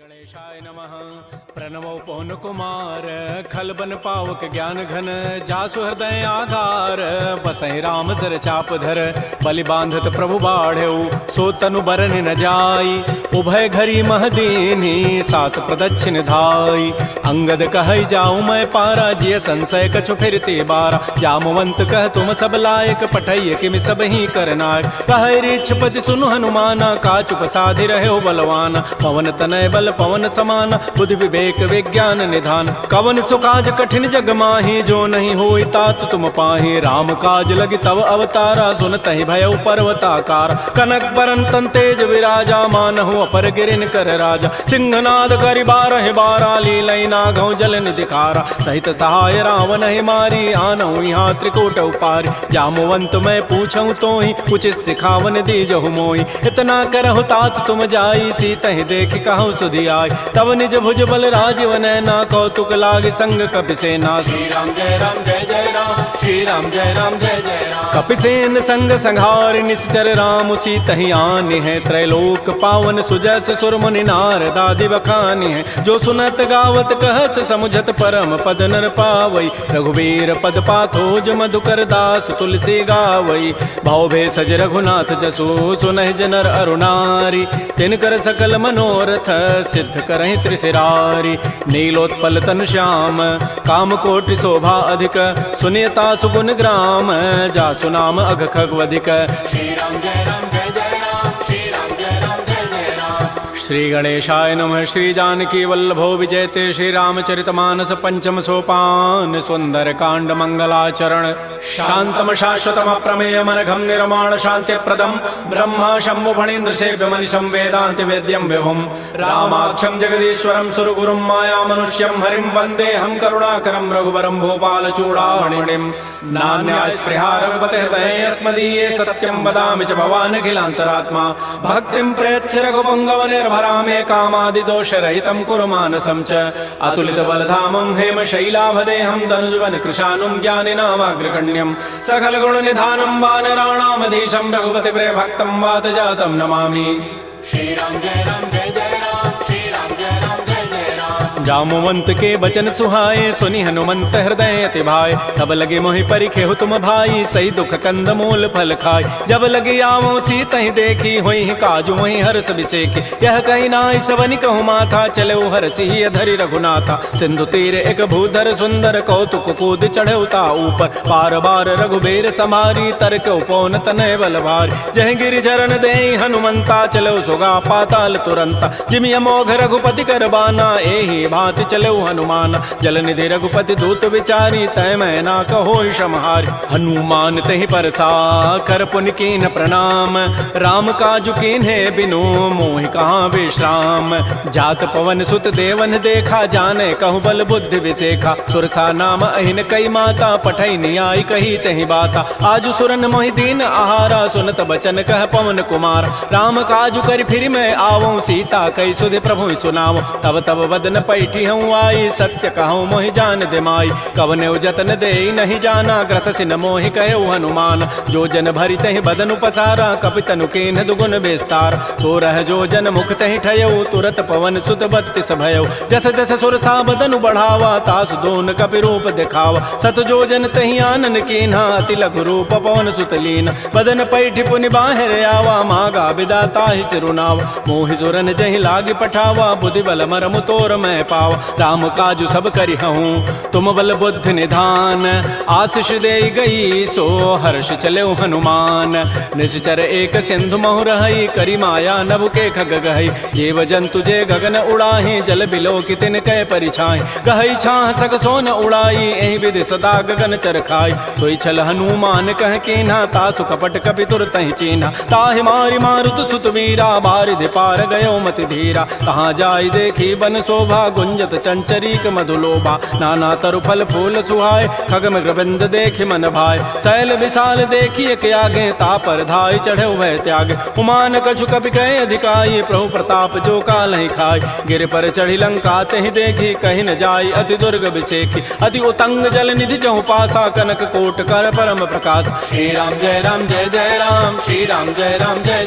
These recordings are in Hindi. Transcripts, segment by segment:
गणेशाय नमः। प्रणमो पवन कुमार खलबन पावक ज्ञान घन जासु हृदय आधार बसहि राम सर चाप धर बलि बांधत प्रभु बाढ़ऊ सो तनु बरन न जाई उभय घरी महदीनी सास प्रदक्षिण धाई अंगद कह जाऊं मैं पारा जिय संशय कछु फिरते बारा जामवंत कह तुम सब लायक पठैय किमि सब ही करनायक कह रीछपति सुनु हनुमाना काचुप साधि रहे बलवाना पवन तनय बल पवन समान बुद्धि विवेक विज्ञान निधान कवन सुकाज कठिन जग माही जो नहीं होई तात तुम पाही राम काज लगी तव अवतारा सुनतहि भयउ पर्वताकार कनक बरन तन तेज विराजा मानहु अपर गिरिन कर राजा सिंहनाद करि बारह बारा लीलई नागौ जल निधिखारा सहित सहाय रावण ही मारी आनहु यहाँ त्रिकूट उपारी जामवंत मैं पूछऊं तो ही उचित सिखावन दीजहु मोहि इतना करहु तात तुम जाई सीतहि देखि कहु सुधि आई तब निज भुज बल राजीव नैना कौतुक लागी संग कपिसेना श्री राम जय राम श्री राम जय जय राम कपिसेन संग संहार निश्चर राम सीतहि आनि है त्रैलोक पावन सुजस सुर मुनि नारद आदि बखानि है जो सुनत गावत कहत समुझत परम पद नर पावई रघुबीर पद पाथोज मधुकर दास तुलसी गावई भाव भे सज रघुनाथ जसो सुनहि जनर अरुणारी तिनकर सकल मनोरथ सिद्ध करहि त्रिशिरारी नीलोत्पल तन श्याम काम कोटि शोभा अधिक सुनियता सुगुण ग्राम जासु नाम अघ खगवधिक श्री राम जय राम श्री गणेशाय नमः। श्री जानकी वल्लभो विजयते श्री रामचरितमानस पंचम सोपान सुंदर कांड मंगलाचरण शांतम शाश्वतम अप्रमेयम अनघम निर्माण शांति प्रदम ब्रह्मा शंभु फणीन्द्र सेव्य मनिषं वेदांति वेद्यं विभुम रामाख्यम जगदीश्वरम सुरगुरुम माया मनुष्यम हरिम वंदे हम करुणाकरम रघुवरम भोपाल चूड़ामणिम नान्या स्पृहा रघुपते हृदये अस्मदीये सत्यम वदामि च भवान् अखिलान्तरात्मा भक्तिं प्रयच्छ रघुपुंगव निर्भरामे कामादि दोष रहितं कुरु मानसं च अतुलित बलधामं हेम शैलाभदेहं तनुजवन कृशानुं ज्ञानिनामाग्रगण्यं सकल गुण निधानं वानराणामधीशं रघुपति प्रिय भक्तं वात जातं नमामि श्री राम जय राम श्री राम जय राम जामवंत के बचन सुहाए सुनि हनुमंत हृदय अति भाई तब लगे मोहि परिखेहु तुम भाई सही दुख कंद मूल फल खाय जब लगे आवो सीतहि देखी होई काजु वही हर्ष बिसेखी यह कही नाई सबनि कहु माथा चले हर्षि धरि रघुनाथा सिंधु तीर एक भूधर सुंदर कौतुक कूद चढ़ौता ऊपर पार बार रघुबीर समारी तरक उपौन तनय बल भारी जह गिरि चरण दे हनुमंता चलो सुगा पाताल तुरंता जिमि अमोघ रघुपति कर बाना एहि भांति चले हनुमान जल निधि रघुपति दूत विचारी तय मैं ना कहो क्षमहारी हनुमान तहि परसा कर पुनि कीन प्रणाम राम काजु कीन्हे बिनु मोहि कहाँ विश्राम जात पवन सुत देवन देखा जाने कहु बल बुद्धि विसेखा सुरसा नाम अहिन कई माता पठई नियाई कही तहि बाता आजु सुरन मोहि दीन आहारा सुनत बचन कह पवन कुमार राम काजु कर फिर मैं आवो सीता कई सुधि प्रभु सुनावो तब तब वदन पैठी हूँ आई सत्य कहूँ मोहि जान दे माई कवने जतन दे नहीं जाना ग्रस न मोहि कहो हनुमान जो जन भरी तहि बदन पसारा कपितनु कीन्ह दुगुन विस्तार तो रह जो जन मुख तहि ठयऊ तुरत पवन सुत बत्तिस भयऊ जस जस सुरसा बदनु बढ़ावा तास दोन कपि रूप दिखावा सत जो जन तहि आनन कीन्हा अति लघु रूप पवन सुत लीन बदन पैठि पुनि बाहर आवा मागा बिदा ताहि सिरुनावा मोहि सुरन जहि लागी पठावा बुद्धि बल मरमु तोर मैं पावा राम काजु सब करि हूँ तुम बल बुद्धि निधान आशीष दे गई सो हर्ष चले हनुमान निश्चर एक सिंधु महु रही करी माया नभु के खग गई जीव जंतु जे गगन उड़ाही जल बिलो कि तिन कै परिछाई गहई छाह सक सोन उड़ाई एहि विधि सदा गगन चर खाई सोई छल हनुमान कह कीन्हा तासु कपट कपि तुरतहि चीन्हा ताहि मारि मारुत सुत वीरा बारिधि पार गयो मति धीरा कहाँ जाई देखी बन शोभा गुंजत चंचरीक मधुलोभा नाना तरु फल फूल सुहाय खगम ग्रबिंद देखि मन भाय शैल विशाल देखिए के आगे तापर धाय चढ़े भय त्याग उमान कछु कपि कहे अधिकाई प्रभु प्रताप जो काल ही खाय गिर पर चढ़ी लंका तहि देखी कहीं न जाई अति दुर्ग विसेखी अति उतंग जल निधि चहु पासा कनक कोट कर परम प्रकाश श्री राम जय जय राम श्री राम जय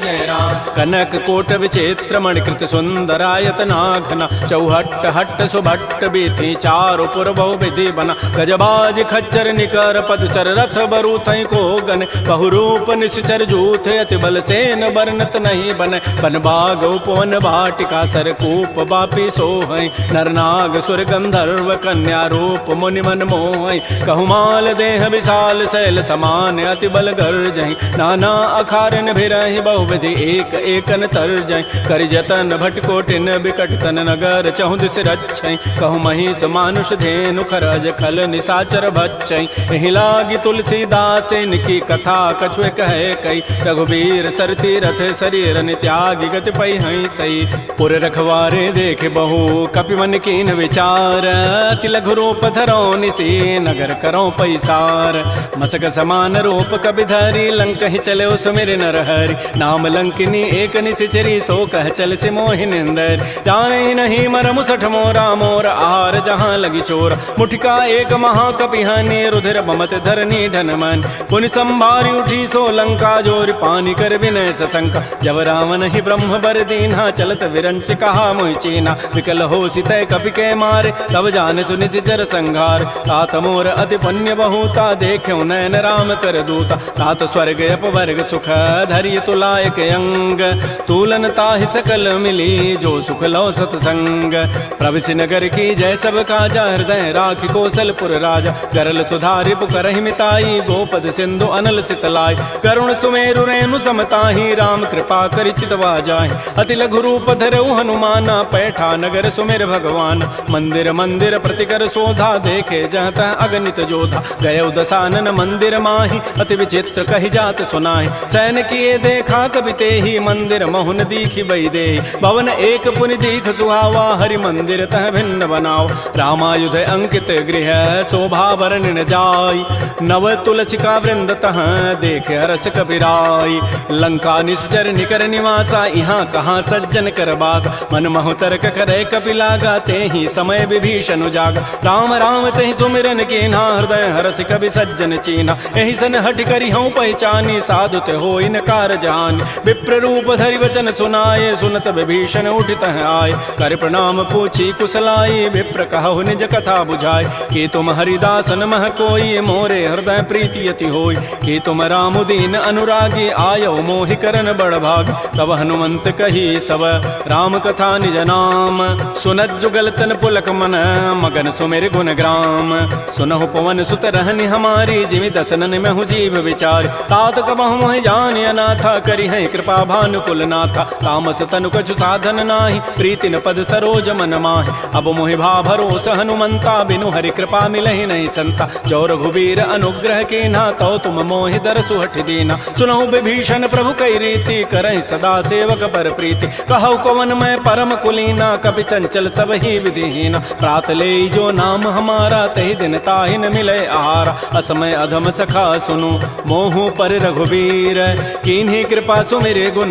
जय राम कनक कोट विचित्र मणिकृत सुंदरायत नाघना चौहट्ट हट्ट सुभट्ट बीथी चारु पुर बहु विधि बना गजबाज खच्चर निकर पदचर रथ बरु थई को गन बहुरूप निश्चर जूथ अति बल सेन बरनत नहीं बन बन बाग उपवन भाटिका सरकूप बापी सोहै नरनाग सुर गंधर्व कन्या रूप मुनि मन मोहै कहुमाल देह विशाल शैल समान अति बल गर्जहि नाना अखारन भिरहि बहुविधि एक एकन तरजहि कर जतन भटकोटिन बिकट तन नगर चहु दिस रक्षै कहु महिष मानुष धेनु खरज खल निसाचर भक्षै एहि लागी तुलसीदास इनकी कथा कछुए कहे कई रघुबीर सरती रथ शरीर त्यागी गति पै हई सही पुर रखवारे देख बहु कपि मन कीन विचार अति लघु रूप धरो निसी नगर करो पैसार मसक समान रूप कपि धरी लंक ही चले सुमिर नर हरि नाम लंकिनी एक निसिचरी सो कह चल से मोहि निंदर जाने नहीं मरमु सठ मोरा मोर आहार जहाँ लगी चोर मुठिका एक महाकपि हनि रुधिर बमत धरनी ढन मन पुनि संभारी उठी सो लंका जोर पानी कर विनय सशंका जब रावण ही ब्रह्म बर दीन्हा चलत विरंच कहा मोहि चीना विकल हो सितय कपि के मारे तब जान सुनि सिचर संघार तात मोर अति पुण्य बहुता देख्यो नयन राम कर दूता तात स्वर्ग अपवर्ग सुख धरि तुलायक अंग तूलन ताहि सकल मिली जो सुख लो सतसंग प्रविशि नगर की जय सब काजा हृदय राखि कौशलपुर राजा गरल सुधारि पुकरहि मिताई गोपद सिंधु अनल सितलाई करुण सुमेरु रेणु समताहि राम कृपा करि चितवा जाहि अति लघु रूप धरऊ हनुमाना पैठा नगर सुमेर भगवान मंदिर मंदिर प्रतिकर शोधा देखे जहत अगणित जोधा गय दसानन मंदिर माहि अति विचित्र कहि जात सुनाहि सैन किए देखा कवि तेहि मंदिर महुन दीखि बई दे भवन एक पुनि दीख सुहावा हरि मंदिर तह भिन्न बनाओ रामायुध अंकित गृह शोभा वर्णन जाय नव तुलसिका वृंद तह देख हरस कपिराई लंका निश्चर निकर निवासा यहाँ कहाँ सज्जन कर बास मन महु तर्क करे कपि लागा तेहि समय विभीषण जागा राम राम तेहि सुमिरन कीन्हा हृदय हरस कवि सज्जन चीन्हा एहि सन हट करि हूँ पहचानी साधु ते होई न कार जान विप्र रूप धरि वचन सुनाए सुनत विभीषण उठित आए कर प्रणाम पूछी कुशलाई विप्र कहु निज कथा बुझाए कि तुम हरिदासन मह कोई मोरे हृदय प्रीति अति होई कि तुम राम दीन अनुरागी आयो मोहि करन बड़ भाग तब हनुमंत कही सब राम कथा निज नाम सुनत जुगल तन पुलक मन मगन सुमेर गुण ग्राम सुनहु पवन सुत रहनि हमारी जिमि दसनन में हूँ जीव विचार तात कबहु मोहि जान अनाथा करि है कृपा भानुकुल नाथा तामस तनु कछु साधन नाही प्रीति न पद सरोज मन माहि अब मोहि भा भरोस हनुमंता बिनु हरि कृपा मिलहि नहीं संता जो रघुबीर अनुग्रह कीन्हा तो तुम मोहि दरसु हठ दीना सुनहु विभीषण प्रभु कई रीति करहि सदा सेवक पर प्रीति कहु कवन मैं परम कुलीना कपि चंचल सब ही विधिहीना प्रात ले जो नाम हमारा तहि दिन ताहि न मिले आहारा असमय अधम सखा सुनु मोहु पर रघुबीर कीन्ही कृपा सुमिरे गुण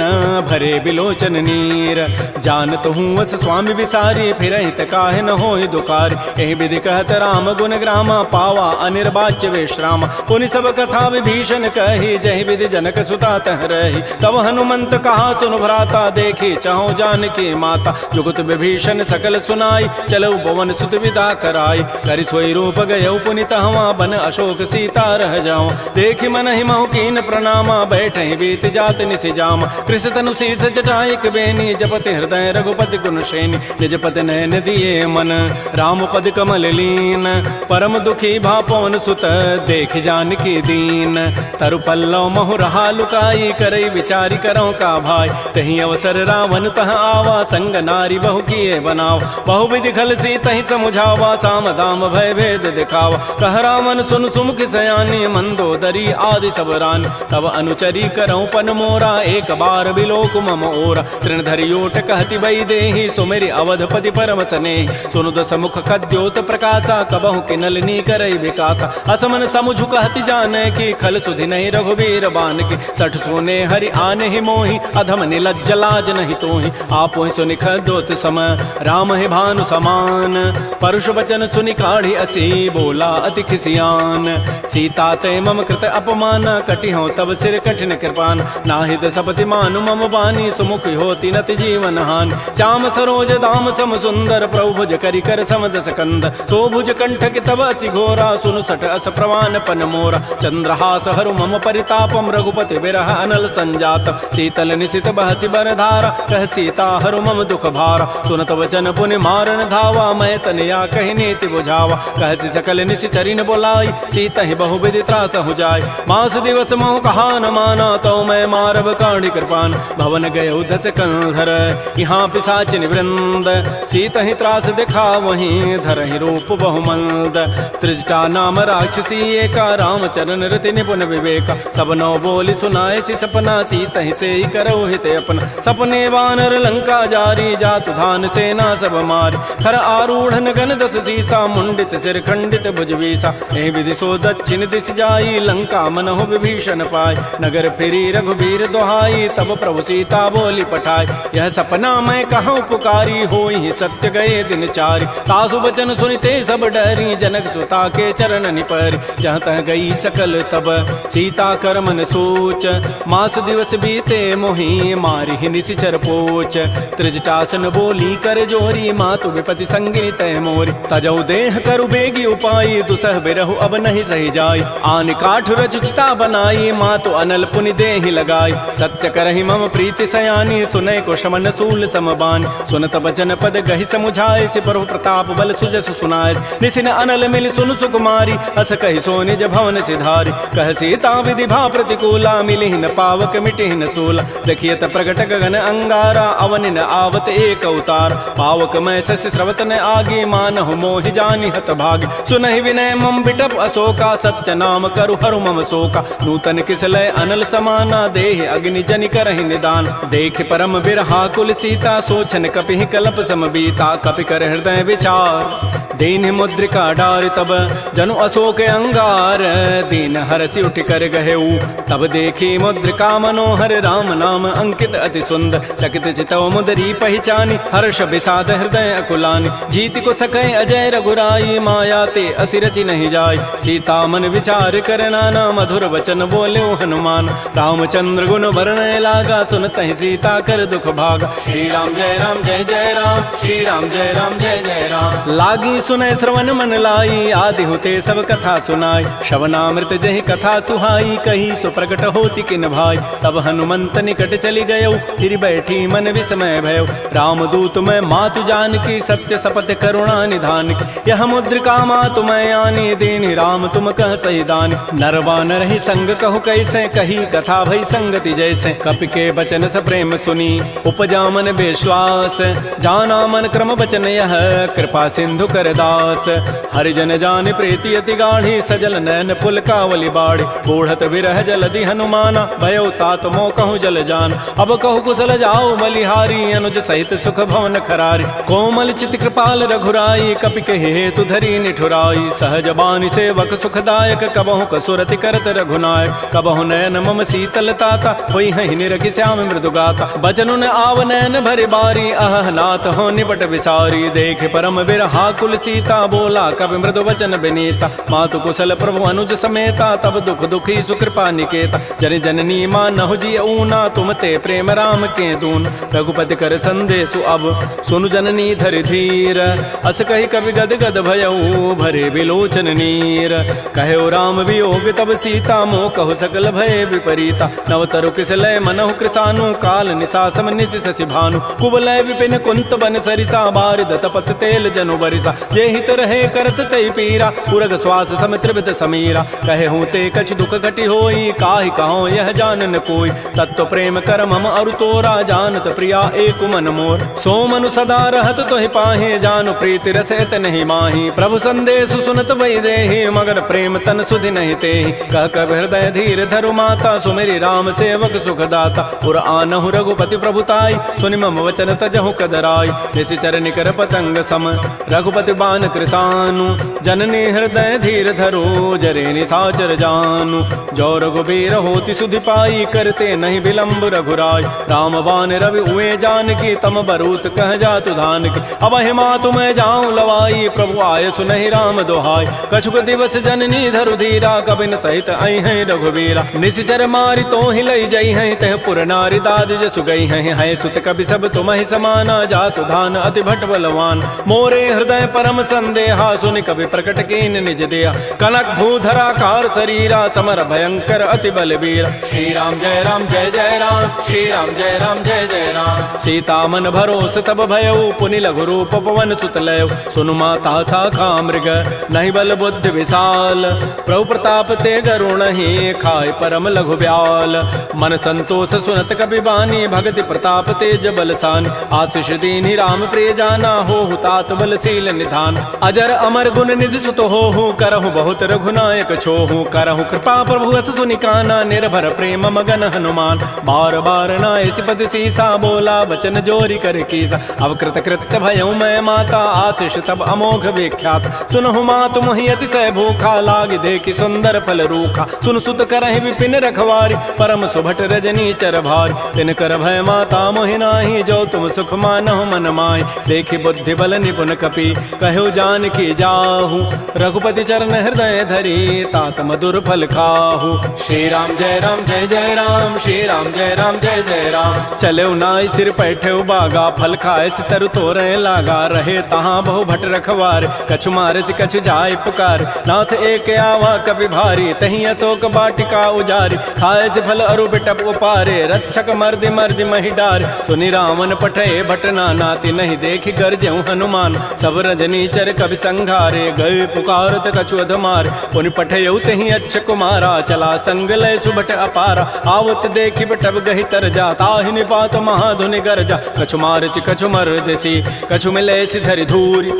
भरे बिलोचन नीर जानत हूँ अस स्वामी विसारी फिर हित काहे न होहि दुकार एहि विधि कहत राम गुण ग्रामा पावा अनिर्वाच्य विश्राम पुनि सब कथा विभीषण कही जहि विधि जनक सुता तह रही तब हनुमंत कहा सुन भ्राता देखी चाहो जानकी माता जुगत विभीषण सकल सुनाई चलो पवन सुत विदा कराई करि सोई रूप गयो पुनित हवा बन अशोक सीता रह जाओ देखि मन ही महु कीन प्रणामा बैठे बीत जात निसि जामा कृष तनु शीस जटाइक बेनी जपति हृदय रघुपति गुण श्रेणी निज पति नयन दिए मन राम पद कमल लीन परम दुखी भा पवन सुत देख जानकी दीन तरु पल्लव महु रहा लुकाई करई विचारी करो का भाई तही अवसर रावण तह आवा संग नारी बहु किए बनाव बहु विधि खल सी तही समुझावा साम दाम भय भेद दिखावा कह रावण सुन सुमुख सयानी मंदोदरी आदि सब रान तब अनुचरी करऊं पन मोरा एक बार बिलोक मम ओरा तृण धरियोट कहति बई देहि सुमेरि अवधपति पर करम सने सुनु दस मुख खद्योत प्रकाशा कबहु के नलिनी करई विकासा असमन समुझु कहति जाने की खल सुधि नहीं रघुबीर बान की सठ सोने हरि आने ही मोहि अधम निलज्ज लाज नहीं तोहि आपो सुनि खद्योत सम राम है भानु समान परुष वचन सुनि काढ़ी असी बोला अति खिसियान सीता ते मम कृत अपमान कटि हो तब सिर कठिन कृपान नाहिद सपति मानु मम बानी सुमुख होती नति जीवन हानि श्याम सरोज दाम सम सुंदर प्रभु भुज करि कर समदस कंद तो भुज कंठ कि तब असि घोरा सुनु सठ अस प्रवान पन मोरा चंद्रहास हरु मम परितापम रघुपति विरह अनल संजात शीतल निशित बहसि बरधारा कह सीता हरु मम दुख भारा सुनत वचन पुनि मारन धावा मैं तनया कहि नीति बुझावा कहसि सकल निशि चरिन बोलाई सीता ही बहु विधि त्रास हो जाय मास दिवस महु कहा न माना तो मैं मारब काढ़ी कृपान भवन गय धस कंधर यहाँ पिशाचिन वृंद सीता ही त्रास दिखा वहीं धर ही रूप बहुमंद त्रिजटा नाम राक्षसी एका रामचरण रति निपुण विवेका सब नौ बोली सुनाए सी सपना सीता ही से ही करो हित अपना सपने वानर लंका जारी जातु धान सेना सब मारी खर आरूढ़ गन दस सीसा मुंडित सिर खंडित भुजवीसा एहि विधि सो दक्षिण दिश जाई लंका मनहु विभीषण पाई नगर फिरी रघुबीर दोहाई तब प्रभु सीता बोली पठाई यह सपना मैं कहूँ पुकारी होई सत्य गए दिन चारी तासु बचन सुनिते सब डरी जनक सुता के चरण निपरी जहाँ तह गई सकल तब सीता कर मन सोच मास दिवस बीते मोहि मारी ही निशिचर पोच त्रिजटासन बोली कर जोरी मातु विपति संगिनी तय मोरी तजौ देह करु बेगी उपाई दुसह बिरहु अब नहीं सही जाय आन काठ रचिता बनाई मातु अनल पुनि देहि लगाई सत्य करहि मम प्रीति सयानी सुनय को शमन सूल समबान सुनत बचन पद गहि समुझाए सि प्रभु प्रताप बल सुजस सुनाय निसिन अनल मिल सुन सुकुमारी अस कहि सो निज भवन सिधारी कह सीता विधि भा प्रतिकूला मिलिहि न पावक मिटिहि न सूला देखियत प्रगट गगन अंगारा अवनि न आवत एक अवतार पावक मैं शशि स्रवत न आगे मानहु मोहि जानि हत भागी सुनहि विनय मम बिटप अशोका सत्य नाम करु हरु मम शोका नूतन किसलय अनल समाना देहि अग्नि जनि करहि निदान देख परम बिरहा कुल सीता सोचन कपिहि कलप सम बीता कपि कर हृदय विचार दीन मुद्रिका डार तब जनु अशोक अंगार दीन हरसि उठ कर गहेऊ तब देखी मुद्रिका मनोहर राम नाम अंकित अति सुंदर चकित चितव मुदरी पहचानी हर्ष विषाद हृदय अकुलानी जीत को सकै अजय रघुराई माया ते असिरचि नहीं जाय सीता मन विचार कर नाना मधुर वचन बोले हनुमान रामचंद्र गुण वर्णय लागा सुनत ही सीता कर दुख भागा श्री राम जय जय राम श्री राम जय जय राम लागी सुनय श्रवण मन लाई आदि होते सब कथा सुनाई श्रवणामृत जहि कथा सुहाई कही सो प्रकट होती किन भाई तब हनुमंत निकट चली गयो फिर बैठी मन विस्मय भयो राम दूत मैं मातु जान की सत्य सपथ करुणा निधान की यह मुद्रिका मातु मैं आनी देनी राम तुम कह सही दानी नरवान रही संग कहु कैसे कही कथा भई संगति जैसे कपि के बचन स प्रेम सुनी उपजा मन विश्वास जाना मन क्रम बचन यह कृपा सिंधु कर दास हरिजन जान प्रीति अति गाढ़ी सजल नैन पुल कावली बाढ़ी बूढ़त विरह जलधि हनुमाना भयो तात मोह कहूँ जल जान अब कहु कुशल जाओ बलिहारी अनुज सहित सुख भवन खरारी कोमल चित कृपाल रघुराई कपि के हेतु धरी निठुराई सहज बानी सेवक सुखदायक कबहु कसुरति करत रघुनायक कबहु नयन मम शीतल ताता होई हहि निरखि श्याम मृदु गाता बचनु न आव नयन भरि बारी अह नाथ हो निपट विसारी देख परम बिरहा कुल सीता बोला कवि मृदु वचन विनीता मातु कुशल प्रभु अनुज समेता तब दुख दुखी सुकृपा निकेता जन जननी मानहु जी ऊना तुम ते प्रेम राम के दून रघुपति कर संदेशु अब सुनु जननी धरि धीर अस कहि कवि गद गद भयऊ भरे विलोचन नीर कहो राम वियोग तब सीता मोह कहु सकल भय विपरीता नवतरु किसलय मनहु कृसानु काल निशासम निशि शशि भानु कुवलय विपिन कुंत बन सरिसा बारिद तपत तेल जनु बरिसा जे हित रहे करत तई पीरा पुरग श्वास सम त्रिवित समीरा कहे हूँ ते कछ दुख घटी होई काहि कहो यह जानन कोई तत्व प्रेम कर मम अरु तोरा जानत प्रिया एक मन मोर सो मनु सदा रहत तोहि पाहे जानु प्रीति रसैत नहीं माही प्रभु संदेश सुनत वही देहि मगर प्रेम तन सुधि नहीं तेहि कह कब हृदय धीर धरु माता सुमेरी राम सेवक सुखदाता पुर आनहु रघुपति प्रभुताई सुनि मम वचन तजहु कदराई जैसे चरण कर पतंग सम रघुपति बान कृतानु जननी हृदय धीर धरो जरे निसाचर जानु जो रघुबीर होति सुधि पाई करते नहीं विलंब रघुराय राम बान रवि हुए जान की तम बरूत कह जातु धान की अब हिमा तुम्हें जाऊं लवाई प्रभु आय सुनहि राम दोहाई कछुक दिवस जननी धरु धीरा कबिन सहित आई है रघुबीरा निश्चर मारी तो ही लई जई है तह पुर नारी दाद जसु गई है सुत कवि सब तुम्हि समाना जातु धान अति भट बलवान मोरे हृदय परम संदेहा सुनि कवि प्रकट कीन निज दिया कनक भूधरा कार शरीरा समर भयंकर अति बलबीर श्री राम जय राम जय जय राम श्री राम जय राम जय जय राम सीता मन भरोस तब भयउ पुनि लघु रूप पवन सुत लय सुनु माता साखा मृग नहीं बल बुद्धि विशाल प्रभु प्रताप ते गरुण ही खाय परम लघु ब्याल मन संतोष सुनत कबि बानी भगति प्रताप तेज बलसान आशीष दीनि राम प्रिय जाना हो तात बलशील निधान अजर अमर गुण निधि सुत हो करहु बहुत रघुनायक छोहु करहु कृपा प्रभु अस सुनि काना निर्भर प्रेम मगन हनुमान बार बार नाय सिपति सीसा बोला बचन जोरी कर कीसा अब कृत कृत्य भयउ मैं माता आशीष सब अमोघ विख्यात सुनहु मात मोहि अतिशय भूखा लाग देखि सुंदर फल रूखा सुन सुत करहि विपिन रखवारी परम सुभट रजनी चर भारी तिन कर भय माता मोहि नाही जो तुम सुख मानहु मन माहि देखि बुद्धि बल निपुन कपि कहु जान की जाहु रघुपति चरण हृदय धरी तात मधुर फल खाहु श्री राम जय राम जय जय राम श्री राम जय राम जय जय राम चले नाई सिर पैठे बागा फल खाए सितर तोरे लागा रहे तहाँ बहु भट रखवार कछु मारे से कछु जाय पुकार नाथ एक आवा कभी भारी तही अशोक बाटिका उजारी खाए से फल अरु बिटप उपारे रक्षक मर्दि मर्दि मही डार सुनि रावण पठे भट नाती नहीं देखि गरजेऊ हनुमान सब रजनी चर कवि संघारे गए पुकारत कछु अधमार पुनि पठेऊ तही अच्छ कुमारा चला संग लय सुभट अपारा आवत देखि बटब गहि तर जा ताहि निपात महाधुनि गरजा कछु मारचि कछु मर्दसी कछु मिले धरि धूरी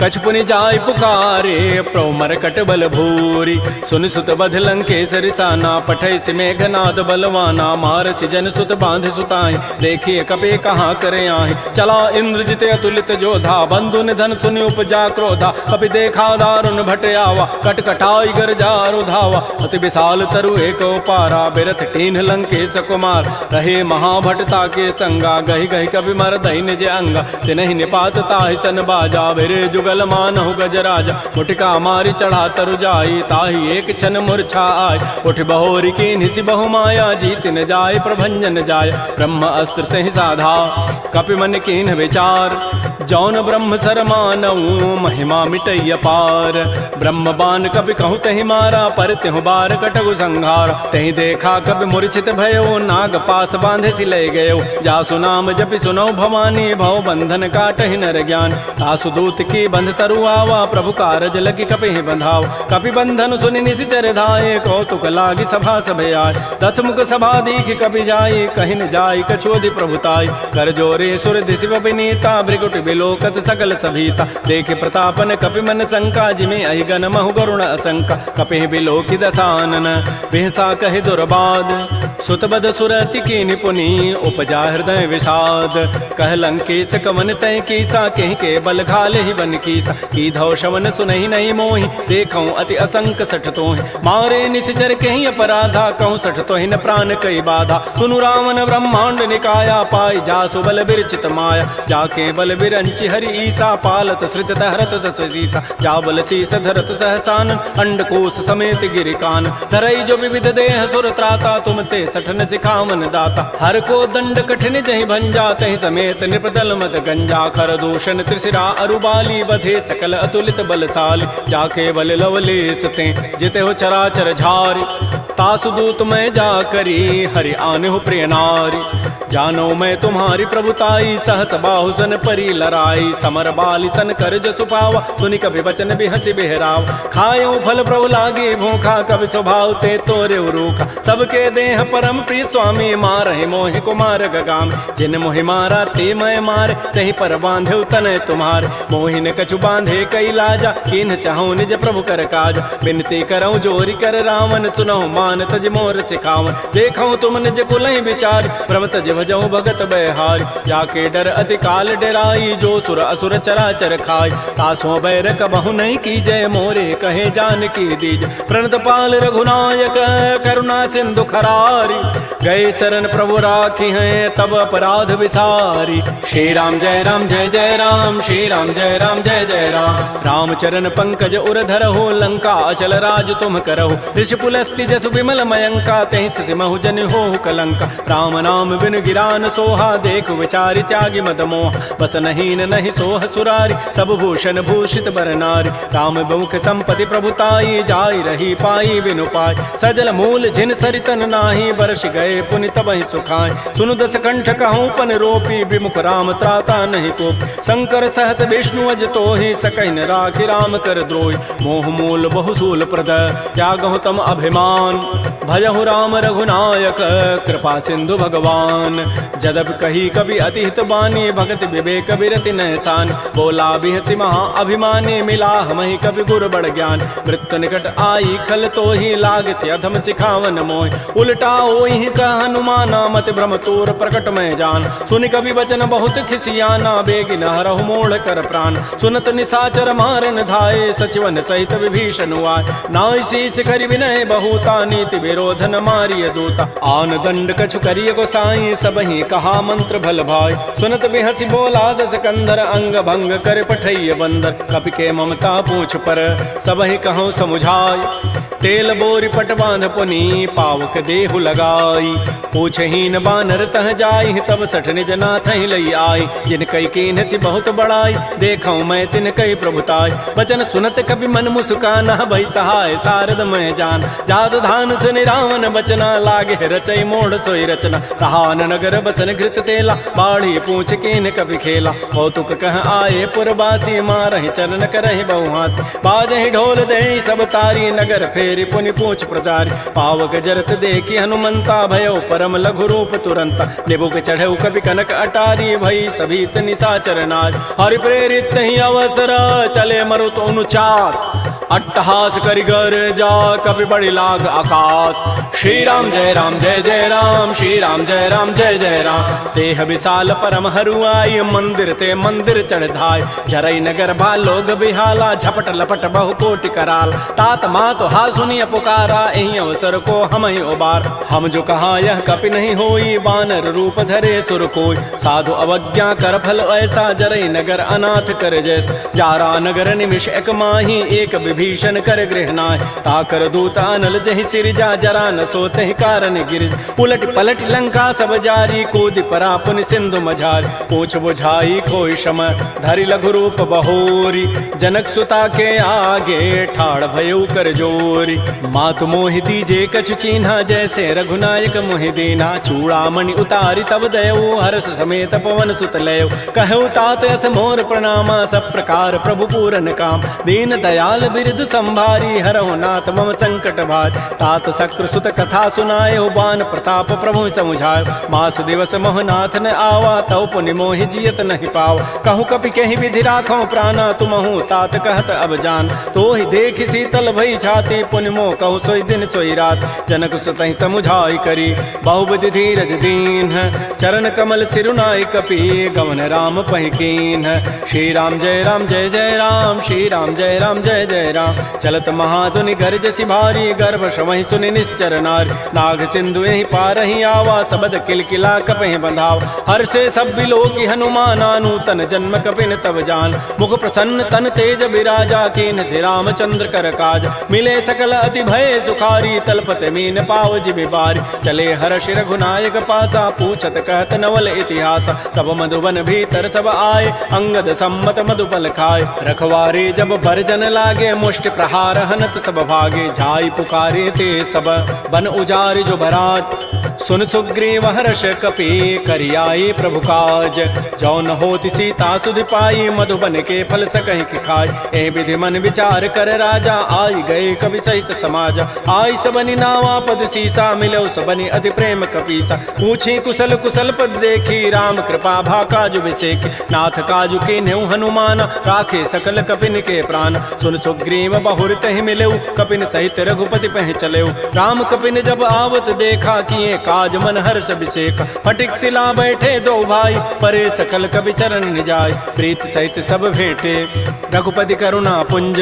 कछु पुनि जाय पुकारे प्रभु मरकट बल भूरी सुन सुत बध लंकेसर साना पठै से मेघनाद बलवाना मारसि जन सुत बांध सुताई देखिए कपे कहाँ करे आहि चला इंद्रजित अतुलित जोधा बंधु निधन सुनि उपजा क्रोधा कपि देखा दारुण भट आवा कटकटाई गरजा रुधावा अति विशाल तरु एक पारा बिरथ कीन लंकेश कुमार रहे महाभटता के संगा गहि गहि कवि मर दही निज अंगा तिनहि निपात ताहि सन बाजा बिरे जुगल मानहु गजराजा मुठिका मारी चढ़ा तरु जाई ताहि एक क्षण मूर्छा आय उठ बहोरी की निसि बहु माया जीत न जाय प्रभंजन जाय ब्रह्म अस्त्र तहि साधा कपि मन कीन विचार जौन ब्रह्म सर मानऊ महिमा मिटैय पार ब्रह्म बान कपि कहु तहि मारा पर त्यहु बार कटगु संहार तहि देखा कपि मूर्छित भयो नाग पास बांधे सि लय गयो जासु नाम जपि सुनो भवानी भव बंधन काटहि नर ज्ञान तासु दूत की बंध तरु आवा प्रभु कारज लगी कपि बंधाव कपि बंधन सुनि निशिचर धाये कौतुक लागी सभा सभे आय दस मुख सभा दीख कपि जाई कहि न जाई कछोदि प्रभुताई कर जोरे सुर दिशिव विनीता भृगुट बिलोकत सकल सभीता देखे प्रतापन कपि मन शंका जिमे अहि गण महु गरुण असंका कपि बिलोकि दसानन बिहसा कहि दुर्बाद सुतबद सुरति की निपुनी उपजा हृदय विषाद कह लंकेश कवन तय कीसा कहीं के बल घाले ही बन कीसा की धौ शवन सुनहि नहीं मोहि देखऊं अति असंक सठ तोहि मारे निश्चर कहीं अपराधा कहूँ सठ तोहि न प्राण कई बाधा सुनु रावण ब्रह्मांड निकाया पाई जासु बल बिरचित माया जाके बल बिरंचि हरि ईसा पालत श्रित हरत दस सीसा जा बल शीस धरत सहसान अंडकोश समेत गिरिकान धरई जो विविध देह सुर त्राता तुम ते सठन सिखावन दाता हर को दंड कठिन जहि भंजा तहि समेत निपदल मत गंजा कर दूषण त्रिशिरा अरुबाली बधे सकल अतुलित बलशाली जाके बल लवलेस ते जिते हो चराचर झारी तासु दूत में जा करी हरि आने हो प्रिय नारी जानो मैं तुम्हारी प्रभुताई, सहस बाहु सन परी लराई, समर बाली सन कर जसु पावा, सुनि कभी वचन भी हंसी बिहराव, खायो फल प्रभु लागे भूखा, कभी स्वभाव ते तोरे रूखा, सबके देह परम प्रिय स्वामी, मारहि मोहि कुमार गगाम, जिन मोहि मारा ते मैं मार, तही पर बांधे तनय तुम्हार, मोहिन कछु बांधे कई लाजा, किन चाहूं निज प्रभु कर काज, बिनती करऊं जोरी कर रावण, सुनहु मान तज मोर सिखावन, देखऊं तुम निज कुलहि विचार, प्रभ तज भजऊं भगत बहार, जाके डर अति काल डराई, जो सुर असुर चराचर खाय, तासों बैर कबहु नहीं की जय, मोरे कहे जान की दीज, प्रणत पाल रघुनायक करुणा सिंधु खरारी, गए शरण प्रभु राखी हैं तब अपराध विसारी, श्री राम जय राम, श्री राम जय जय राम, रामचरण पंकज उर धरहु, लंका अचल राज तुम करहु, ऋषि पुलस्ति जसु विमल मयंका, तहि सिमहु जन हो कलंका, राम नाम बिन गिरान सोहा, देखु विचारि त्यागी मद मोह, बस नहीं नहीं सोह सुरारी, सब भूषण भूषित बर नारी, राम मुख संपति प्रभुताई, जाई रही पाई बिनु पाई, सजल मूल जिन सरितन नाही, बरस गए पुनि तबहि सुखाय, सुनु दस कंठ कहूँ पन रोपी, विमुख राम त्राता नहीं कोप, शंकर सहस विष्णु अज तोहि, सकहि न राखि राम कर द्रोही, मोह मूल बहुसूल प्रद त्यागहु तम अभिमान, भजहु राम रघुनायक कृपा सिंधु भगवान, जदब कही कभी अति हित बानी, भगत विवेक बिरति नहसान, बोला बिहसि महा अभिमानी, मिला हमहि कभी गुर बड़ ज्ञान, मृत्यु निकट आई खल तो ही, लाग से अधम सिखावन मोह, उल्टा ओहि कह हनुमाना, मत भ्रम तोर प्रकट में जान, सुनि कभी वचन बहुत खिसियाना, बेगी न हरहु मोड़ कर प्राण, सुनत निशाचर मारन धाये, सचिवन सहित विभीषण आय, नाय शीस करि विनय बहुता, नीति विरोध न मारिय दूता, आन दंड कछु करिय गोसाई, सबहि कहा मंत्र भल भाई, सुनत बिहसि बोला दस कंधर, अंग भंग कर पठैय बंदर, कपि के ममता पूछ पर, सबहि कहूँ समुझाय, तेल बोरी पट बांध पुनी, पावक देहु लगाई, पूछहीन बानर तह जाई, तब सठ निज नाथ ही लई आई, जिन कई कीन सी बहुत बड़ाई, देखऊं मैं तिन कई प्रभुताई, वचन सुनत कभी मन मुस्काना, भई सहाय सारद मैं जान, जात धान से निरावन बचना, लागे रचई मोड़ सोई रचना, कहान नगर बसन घृत तेला, बाढ़ी पूछ कीन कभी खेला, कौतुक कह आए पुरबासी, मारहि चरण करहि बहुहासी, बाजहि ढोल दे सब तारी, नगर फेरी पुनि पूछ प्रजारी, पावक जरत देखी हनुमंता, भयो परम लघु रूप तुरंता, निबुक चढ़ऊ कभी कनक अटारी, भई सभीत निशाचर नाज, हरि प्रेरित ही अवसर, चले मरुत अनुचास, अट्टहास करि गर जा, कभी बड़ी लाग आकाश, श्री राम जय राम, श्री राम जय जय राम, तेह विशाल परम हरुआई, मंदिर ते मंदिर चढ़ धाय, जरई नगर भा लोग बिहाला, झपट लपट बहु कोटि कराल, तात मात हा सुनिय पुकारा, एहि अवसर को हम ही उबार, हम जो कहा यह कपि नहीं होई, बानर रूप धरे सुर कोई, साधु अवज्ञा कर फल ऐसा, जरई नगर अनाथ कर जैसा, जारा नगर निमिष एक माही, एक विभीषण कर गृहनाय, ताकर दूत अनल जहि सिरजा, जरा न सोते ही कारण गिरिज, उलट पलट लंका सब जारी, कूद परा पुनि सिंधु मझारी, पूछ बुझाई कोई शम, धरि लघु रूप बहोरी, जनक सुता के आगे ठाड़ भयउ कर जोरी, मातु मोहि दीजे कछु चीन्हा, जैसे रघुनायक मोहि दीना, चूड़ामणि उतारी तब दयऊ, हर्ष समेत पवन सुत लयऊ, कहऊ तात अस मोर प्रणामा, सब प्रकार प्रभु पूरन काम, दीन दयाल बिरद संभारी, हरहु नाथ मम संकट भार, तात शक्र सुत कथा सुनायो, बान प्रताप प्रभु समुझायो, मास दिवस मोहनाथ न आवा, तौ पुनि मोहि जियत नहीं पाव, कहूँ कपि कहीं विधि राखो प्राणा, तुमहु तात कहत अब जान, तो ही देख शीतल भई छाती, पुनि मोह कहु सोई दिन सोई रात, जनक सुतहि समुझाई करी, बहुविधि धीरज दीन, चरण कमल सिरुनाई कपि, गमन राम पहिकीन, श्री राम जय जय राम, श्री राम जय जय राम, चलत महाधुनि गर्जसि भारी, गर्भ श्रवहि सुनि निश्चर नारी, नाग सिंधु यही पारहि आवा, सबद किलकिला कपहि बंधाव, हर्षे सब बिलोकी हनुमाना, नूतन जन्म कपिन तब जान, मुख प्रसन्न तन तेज विराजा, कीन से रामचंद्र कर काज, मिले सकल अति भय सुखारी, तलपत मीन पाव जिबि बारी, चले हर्ष रघुनायक पासा, पूछत कहत नवल इतिहास, तब मधुबन भीतर सब आए, अंगद सम्मत मधुबल खाए, रखवारे जब भरजन लागे, मुष्टि प्रहार हनत सब भागे, झाई पुकारे ते सब बन उजारि जो भरात, सुन सुग्रीव हर्ष कपि करियाई प्रभु काज। जौन होति सीता सुधि पाई मधुबन के फल सकहि कि खाय। ए विधि मन विचार कर राजा आई गए कवि सहित समाज। आई सबनि नावा पद सीसा मिलो सबनि अति प्रेम कपीसा। पूछी कुशल कुशल पद देखी राम कृपा भा काजु विसेखी। नाथ काजु के नेउ हनुमान राखे सकल कपिन के प्राण। सुन सुग्रीव बहुर तहि मिलेउ कपिन सहित रघुपति पह चलेउ। राम कपिन जब आवत देखा किए काज मन हर्ष अभिषेक। फटिक सिला बैठे दो भाई परे सकल कवि चरण निजाय। प्रीत सहित सब भेटे रघुपति करुणा पुंज।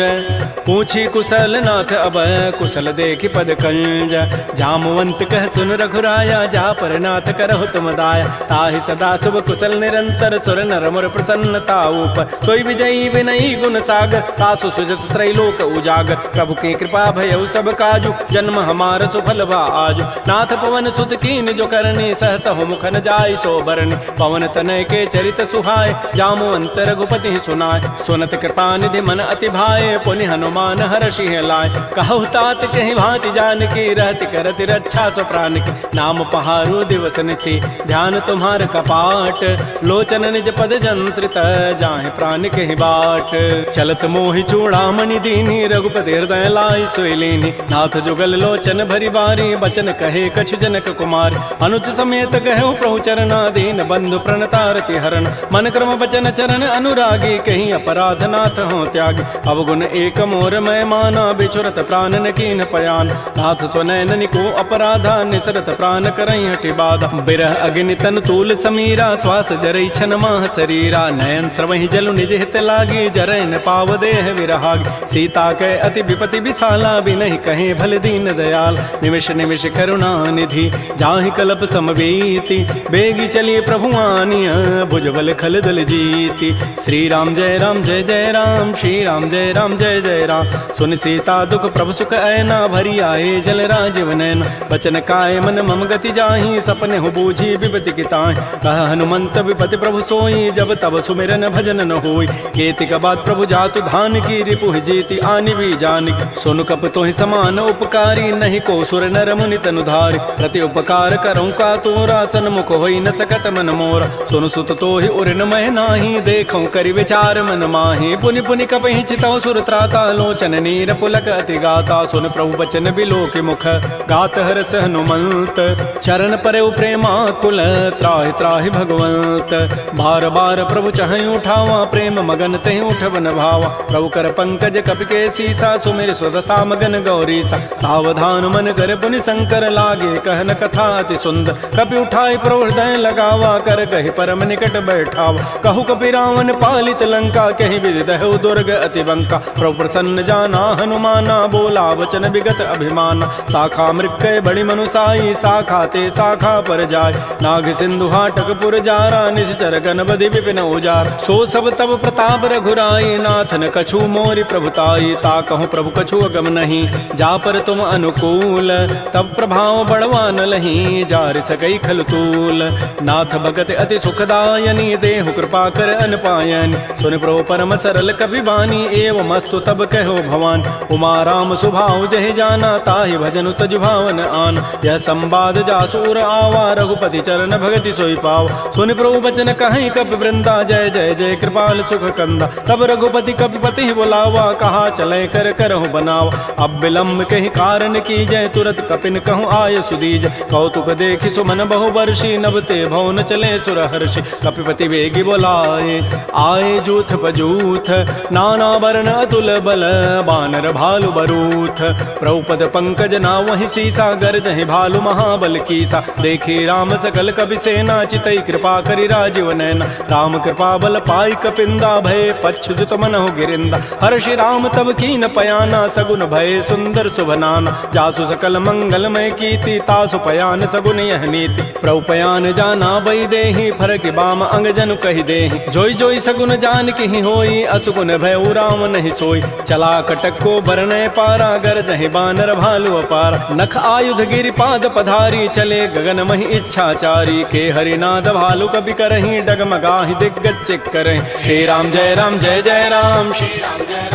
पूछी कुशल नाथ अब कुशल देखी पद कंज। जामवंत कह सुन रघुराया जा पर नाथ करहु तुम दाया। ताहि सदा शुभ कुशल निरंतर सुर नर मुर प्रसन्नता ऊपर। सोई विजयी विनयी गुण सागर तासु सुजस त्रैलोक उजागर। प्रभु की कृपा भयउ सब काजु जन्म हमार सुफल भा आजु। नाथ पवन सुत कीन जो करनी सहसहु मुखन जाय सो बरनी। पवन तनय के चरित सुहाय जामवंत रघुपति सुनाय। सुनत कृपा निधि मन अति भाए पुनि हनुमान हर्षि लाय। कहु तात कहि भांति जानकी रहति करति रक्षा सो प्राण की। नाम पहारो दिवस निसी ध्यान तुम्हार कपाट। लोचन निज पद जंत्रित जाहि प्राण कहि बाट। चलत मोहि चूड़ामणि दीनी रघुपति हृदय लाय सोई लीनी। नाथ जुगल लोचन भरी बारी बचन कहे कछु जनक कुमार। अनुज समेत कहु प्रभु चरणा दीन बंधु प्रणतारति हरण। मन क्रम बचन चरण अनुरागी कहीं अपराध नाथ हो त्यागी। अवगुण एक मोर मैं माना बिछुरत प्राण न कीन पयान। नाथ सुनैन को अपराधा निसरत प्राण करई हटि बाधा। बिरह अग्नि तन तूल समीरा श्वास जरई छन माह शरीरा। नयन श्रवहि जलु निज हित लागी जरै न पाव देह विरहागी। सीता के अति विपति विशाला बिनहि कहे भल दीन दयाल। निमिष निमिष करुणा निधि जाहि कल्प समवेति। बेगी चलिए प्रभु आनिया भुजबल खल दल जीति। श्री राम जय राम श्री राम जय जय राम। सुन सीता दुख प्रभु सुख ऐना भरी आए जल राजीव नैन। बचन काय मन मम गति जाहि सपने हो बूझी विपति की ताहि। कह हनुमंत विपति प्रभु सोई जब तब सुमिरन भजन न होई। केतिक बाद प्रभु जातु धान की रिपुह जीति आनि भी जानिक। सुन कप तोहि समान उपकारी नहीं को सुर नर मुनि तनु धारि। प्रति उपकार करऊँ का तोरा सन्मुख होई न सकत मन मोरा। सुन सुत तोहि उरिन मह नाही देखऊँ करि विचार मन माहि। पुनि पुनि कपहि चितौ सुर त्राता लोचन नीर पुलक अति गाता। सुन प्रभु बचन बिलोक मुख गात हरस हनुमंत। चरण परउ प्रेमा कुल त्राहि त्राहि भगवंत। बार बार प्रभु चहई उठावा प्रेम मगन तहि उठवन भावा। प्रभु कर पंकज कपि के सीसा सुमिर स्वदशा मगन गौरीसा। सावधान मन कर पुनि शंकर लागे कहन कथा अति सुंदर। कपि उठाई प्रभु हृदय लगावा कर कहि परम निकट बैठावा। कहु कपि रावण पालित लंका कहि विधि दहु दुर्ग अति बंका। प्रभु प्रसन्न जाना हनुमाना बोला वचन विगत अभिमाना। शाखा मृक्कय बड़ी मनुसाई शाखा ते शाखा पर जाय। नाग सिंधु हाटक पुर जारा निश्चर गण बधि विपिन उजार। सो सब तब प्रताप रघुराई नाथन कछु मोरि प्रभुताई। ता कहूँ प्रभु कछु अगम नहीं जा पर तुम अनुकूल। तब प्रभाव बड़वा न लही जार सकई खल तूल। नाथ भगत अति सुखदायनी देहु कृपा कर अनपायन। सुन प्रभु परम सरल कवि वाणी एवं मस्तु तब कहो भवान। उमा राम सुभाव जहि जाना ताहि भजन तज भावन आन। यह संवाद जासूर आवा रघुपति चरण भगति सोई पाव। सुन प्रभु बचन कहीं कपि वृंदा जय जय जय कृपाल सुख कंदा। तब रघुपति कपिपति बुलावा कहा चले कर करहु बनावा। अब विलम्ब कहीं कारण की जय तुरत कपिन कहूँ आय सुदीज। कौतुक देखि सुमन बहु वर्षी नभते भवन चले सुर हर्षि। कपिपति वेगी बोलाए आए जूथ बजूथ नाना वर्ण अतुल बल बानर भालु बरूथ। प्रभुपद पंकज ना वही सीसा गर्जहि भालु महाबल कीसा। देखी राम सकल कपि सेना चितई कृपा करि राजीव नैना। राम कृपा बल पाई कपिंदा भय पच्छुत मनहु गिरिंदा। हर्षि राम तब कीन पयाना सगुन भय सुंदर शुभनाना। जासु सकल मंगलमय कीति तासु पयान सगुन यह नीति। प्रभु पयान जाना बई देहि फरक बाम अंग जनु कहि देहि। जोई जोई सगुन जान की होई असुगुन भय राम नहीं सोई। चला कटक को बरनय पारा गरजहि बानर भालु अपारा। नख आयुध गिरि पाद पधारी चले गगन महि इच्छाचारी। के हरिनाद भालु कपि करहि डगमगाहि दिग्गज चिक करहि। श्री राम जय जय राम श्री राम जय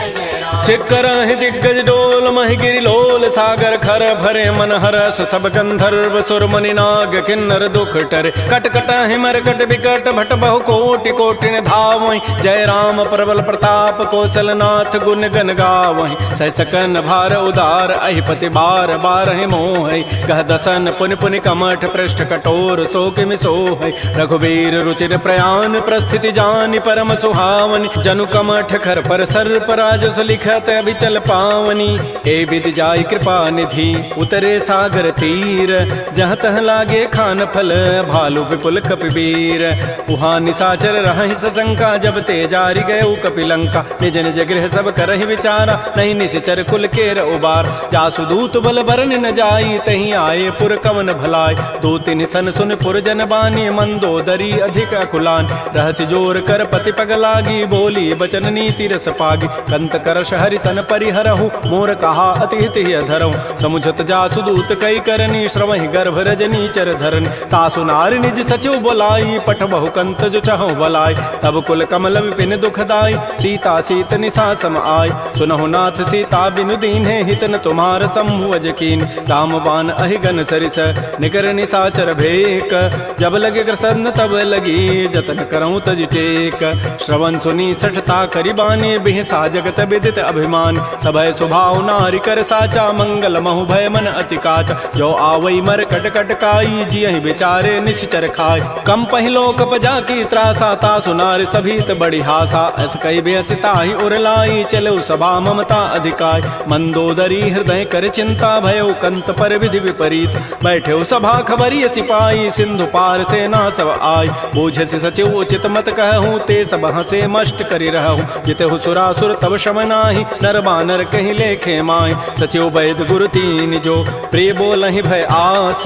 जय राम। छिकरहि दिग्गज डोल महि गिरिलोल सागर खर भरे मन हरस सब गंधर्व सुर मुनि नाग किन्नर दुख टरे कटकटहि मरकट विकट भट बहु कोटि कोटिन धावहि जय राम प्रबल प्रताप कौशलनाथ गुण गन गावहि सह सकन भार उदार अहिपति बार बारहि मोहि कह दसन पुनि पुनि कमठ पृष्ठ कठोर सो किमि सोहि रघुबीर रुचिर प्रयाण प्रस्थिति जानि परम सुहावनि जनु कमठ खर पर सर्प राजस लिखत अभिचल पावनी ए विधि जाय कृपा निधि उतरे सागर तीर जहाँ तह लागे खान फल भालु विपुल कपिवीर उहाँ निसाचर रहहि सशंका जब ते जारी गए कपिलंका निज निज गृह सब करहि विचारा नहीं निश्चर कुल केर उबार जासु दूत बल बरन न जाई तही आए पुर कवन भलाय दो तिन सन सुन पुर जन बानी मंदोदरी अधिक अकुलान रहसि जोर कर पति पग लागी बोली बचन नीति रस पागी कंत करश हरि सन परिहरहु मोर कहा अति हित ही अधरहु समुझत जासु दूत कई करनी श्रवहि गर्भ रजनी चर धरन तासु नार निज सचिव बोलाई पठ बहु कंत जो चहु बलाई तब कुल कमल विपिन दुखदाई सीता सीत निशा सम आय सुनहु नाथ सीता बिनु दीन्हे हित न तुम्हार सम्भुज कीन राम बाण अहिगन सरिस निकर निशाचर भेक जब लगे ग्रसन तब लगी जतन करऊं तज टेक श्रवण सुनी सठता करिबानी बिहसा जगत विदित अभिमान सभय स्वभाव नारि कर साचा मंगल महु भय मन अति काचा जो आवई मर कट कट काई जियहि बेचारे निश्चर खाय कम पहिलो कपजा की त्रासा ता सुनार सभीत बड़ी हासा अस कई बेसिता ही उरलाई चलो सभा ममता अधिकाय मंदोदरी हृदय कर चिंता भयो कंत पर विधि विपरीत बैठे सभा खबरी सिपाही सिंधु पार सेना सब आय बूझे से सचिव उचित मत कहूँ ते सब हसे मष्ट करि रहूँ जितहु सुरासुर तब शम नाही नर बानर कहीं लेखे माय सचिव वैद गुरु तीन जो प्रिय बोलहि भय आस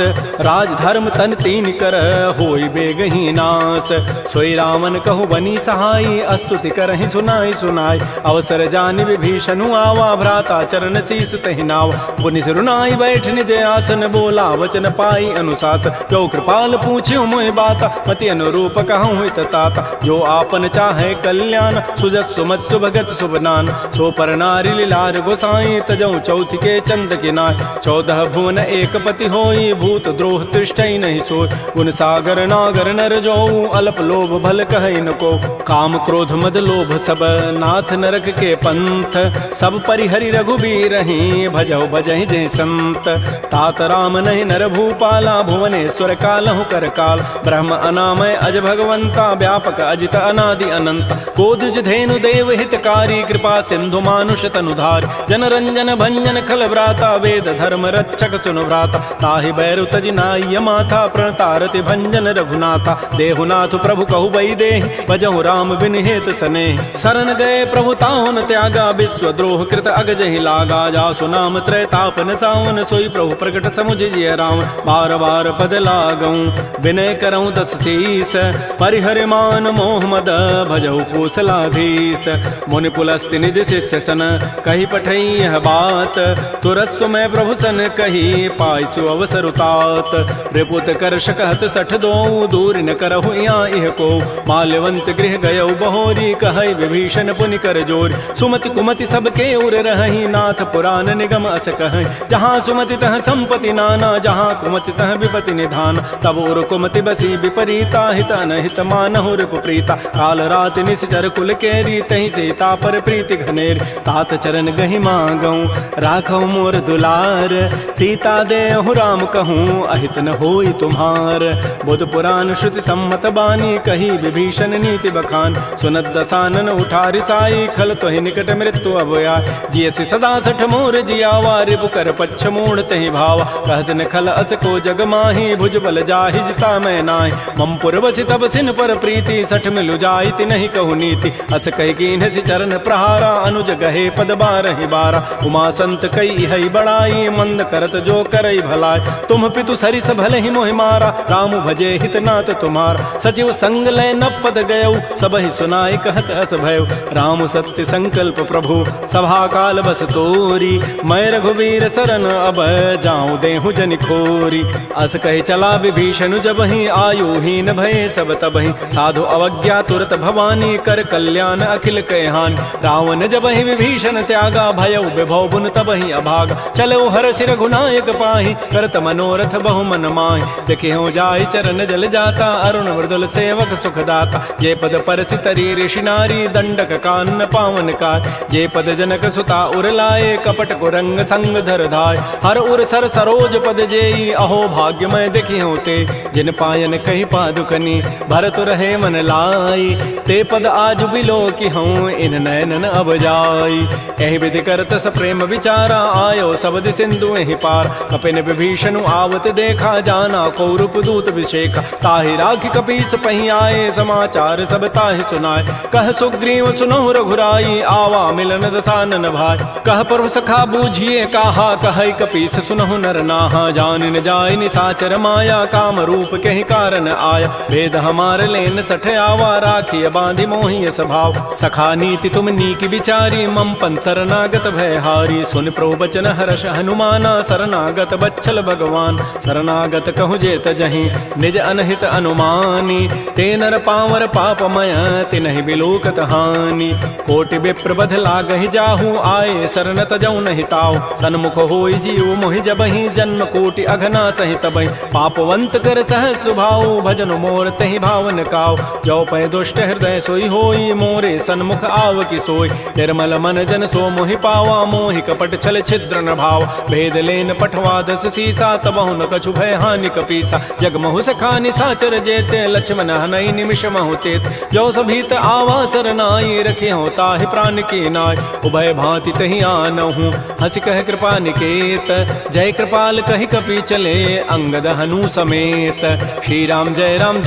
राज धर्म तन तीन कर होई बेगही नास सोई रावण कहु बनी सहाई अस्तुति करहि सुनाई सुनाई अवसर जानि विभीषणु आवा भ्राता चरण शीस तहि नाव पुनि सिरुनाई बैठ निज आसन बोला वचन पाई अनुशासन जो कृपाल पूछ्यो मोहि बाता मति अनुरूप कहूँ हित ताता जो आपन चाहे कल्याण सुजस सुमत सुभगत सुबनान सो पर नारी लीलार गोसाई तजऊ चौथ के चंद किनाय 14 भुवन एक पति होई भूत द्रोह तृष्टि नहीं सोय गुण सागर नागर नर जो अल्प लोभ भल कहै न को काम क्रोध मद लोभ सब नाथ नरक के पंथ सब परिहरि रघुबीर रही भजौ भजहि जय संत तात राम नहीं नर भूपाला भुवनेश्वर कालहु कर काल ब्रह्म अनामय अज भगवंता व्यापक अजित अनादि अनंत कोदज धेनु देव हितकारी कृपा सिंधु मानुष तनुधार जन रंजन भंजन खल व्राता वेद धर्म रक्षक सुनु भ्राता ताहि बैरु तजि नाय माथा प्रणतारति भंजन रघुनाथा देहुनाथ प्रभु कहु बई देहि भजहु राम बिन हेत सने शरण गए प्रभु ताहुन त्यागा विश्व द्रोह कृत अगजहि लागा जासु नाम त्रैतापन सावन सोई प्रभु प्रकट समुझ जिय राम बार बार पद लागऊं विनय करऊं दस शीस परिहर मान मोह मद भजहु कौशलाधीश मुनि पुलस्ति निज शिष्य सन कही पठई यह बात तुरस्व में प्रभु सन कही पाइसु अवसर उतात रिपुत कर शकहत सठ दो दूर न करहु इह को माल्यवंत गृह गयौ बहोरी कहै विभीषण पुनि कर जोर सुमति कुमति सबके उर रहहि नाथ पुराण निगम अस कहै जहाँ सुमति तह संपति नाना जहाँ कुमति तह विपति निधान तब उर कुमति बसी विपरीता हित अनहित मानहु रिप प्रीता काल रात निश्चर कुल केरी तहि सीता पर प्रीति घनेर तात चरण गहि मांगऊं राखौ मोर दुलार सीता देहु राम कहूँ अहित न होई तुम्हार बुध पुराण श्रुति सम्मत बानी कही विभीषण नीति बखान सुनत दसानन उठारि साई खल तोहि निकट मृत्यु अभया जियसि सदा सठ मोर जियावा रिपु कर पच्छ मूढ़ तहि भावा कहसन खल अस को जग माही भुज बल जाहि जिता मैं नाहि मम पुरवसि तब सिन पर प्रीति सठ मिलु जाइति नहीं कहु नीति अस कहि कीन्हसि चरण प्रहारा अनुज गहे पद बारहि बारा उमा संत कई हई बड़ाई मंद करत जो करई भलाई तुम पितु सरिस भले ही मोहि मारा राम भजे हित नाथ तुम्हार सचिव संग लय न पद गयौ सब ही सुनाई कहत हस भयउ राम सत्य संकल्प प्रभु सभा काल बस तोरी मैं रघुवीर शरण अब जाऊं देहु जनि खोरी अस कहि चला विभीषण जब ही आयुहीन भय सब तब ही साधु अवज्ञा तुरत भवानी कर कल्याण अखिल कहहान रावण जब ही विभीषण त्यागा भयउ विभव बुन तब ही अभागा चलो हर सिर रघुनायक पाही करत मनोरथ बहु मन माही देखे हो जाय चरण जल जाता अरुण मृदुल सेवक सुखदाता जे पद परसि तरी ऋषि नारी दंडक कान्न पावन काय जे पद जनक सुता उर लाए कपट कुरंग संग धर धाय हर उर सर सरोज पद जेई अहो भाग्यमय देखी होते जिन पायन कही पादुकनी भरत रहे मन लाई ते पद आज बिलो की हूँ इन नयनन अब जाई एहि विधि करत स प्रेम विचारा आयो सबद सिंधु एहि पार कपिन विभीषण आवत देखा जाना कौरूप दूत विशेखा ताहि राखी कपीस पही आए समाचार सब ताहि सुनाए कह सुग्रीव सुनहु रघुराई आवा मिलन दसानन भाई कह प्रभु सखा बूझिए कहा कह कपीस सुनहु नर नाहा जान न जाय निसाचर माया काम रूप कहि कारण आया भेद हमार लेन सठ आवा राखी बांधि मोहि स्वभाव सखा नीति तुम नीकी विचारी मम पन शरणागत भयहारी सुन प्रभु बचन हर्ष हनुमाना शरणागत बच्छल भगवान शरणागत कहु जेत जहीं निज अनहित अनुमानी ते नर पावर पापमय तिनहि बिलोकत हानि कोटि विप्र बध लागहि जाहू आए शरण तजौ नहि ताऊ सन्मुख होई जीव मोहि जबहि जन्म कोटि अघना सहित बहि पापवंत कर सह सुभाऊ भजन मोर तहि भावन काऊ जो पै दुष्ट हृदय सोई होई मोरे सन्मुख आव की सोई निर्मल मन जन सो मोहि पावा मोहि कपट छल छिद्र न भाव भेद लेन पठवा दस सीसा तबहु न कछु भय हानि कपीसा जग महु सखानि साचर जेते लक्ष्मण हनई निमिष महु तेत जो सभीत आवा सरनाई रखे होता है प्राण की नाय उभय भांति तहि आनहु हंस कह कृपा निकेत जय कृपाल कहि कपि चले अंगद हनु समेत श्री राम जय राम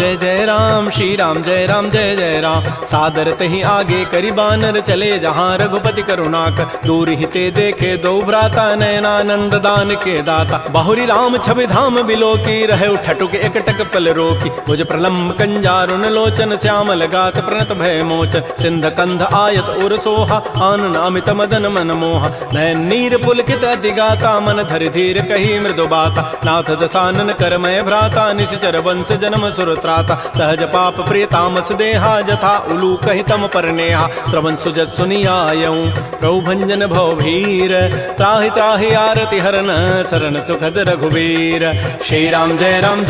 श्री राम जय जय राम सादर तहि आगे करि बानर चले जहाँ रघुपति करुणाकर दूर हिते देखे दो भ्राता नयनानंद दान के दाता बाहुरी राम छवि धाम बिलो की रहे ठटुक एकटक पल रोकी भुज प्रलम्ब कंजारुन लोचन श्यामल गात प्रणत भय मोचन सिंध कंध आयत उर सोहा आनन अमित मदन मन मोहा नयन नीर पुलकित अति गाता मन धरि धीर कही मृदु बाता नाथ दसानन कर मय भ्राता निश्चर वंश जन्म सुर त्राता सहज पाप प्रिय तामस देहा जथा उलू कहि तम पर नेहा श्रवण सुजत सुनियायऊं प्रभु भंजन भव भीर त्राहि त्राहि आरति हरन शरण सुखद रघुवीर श्री राम जय राम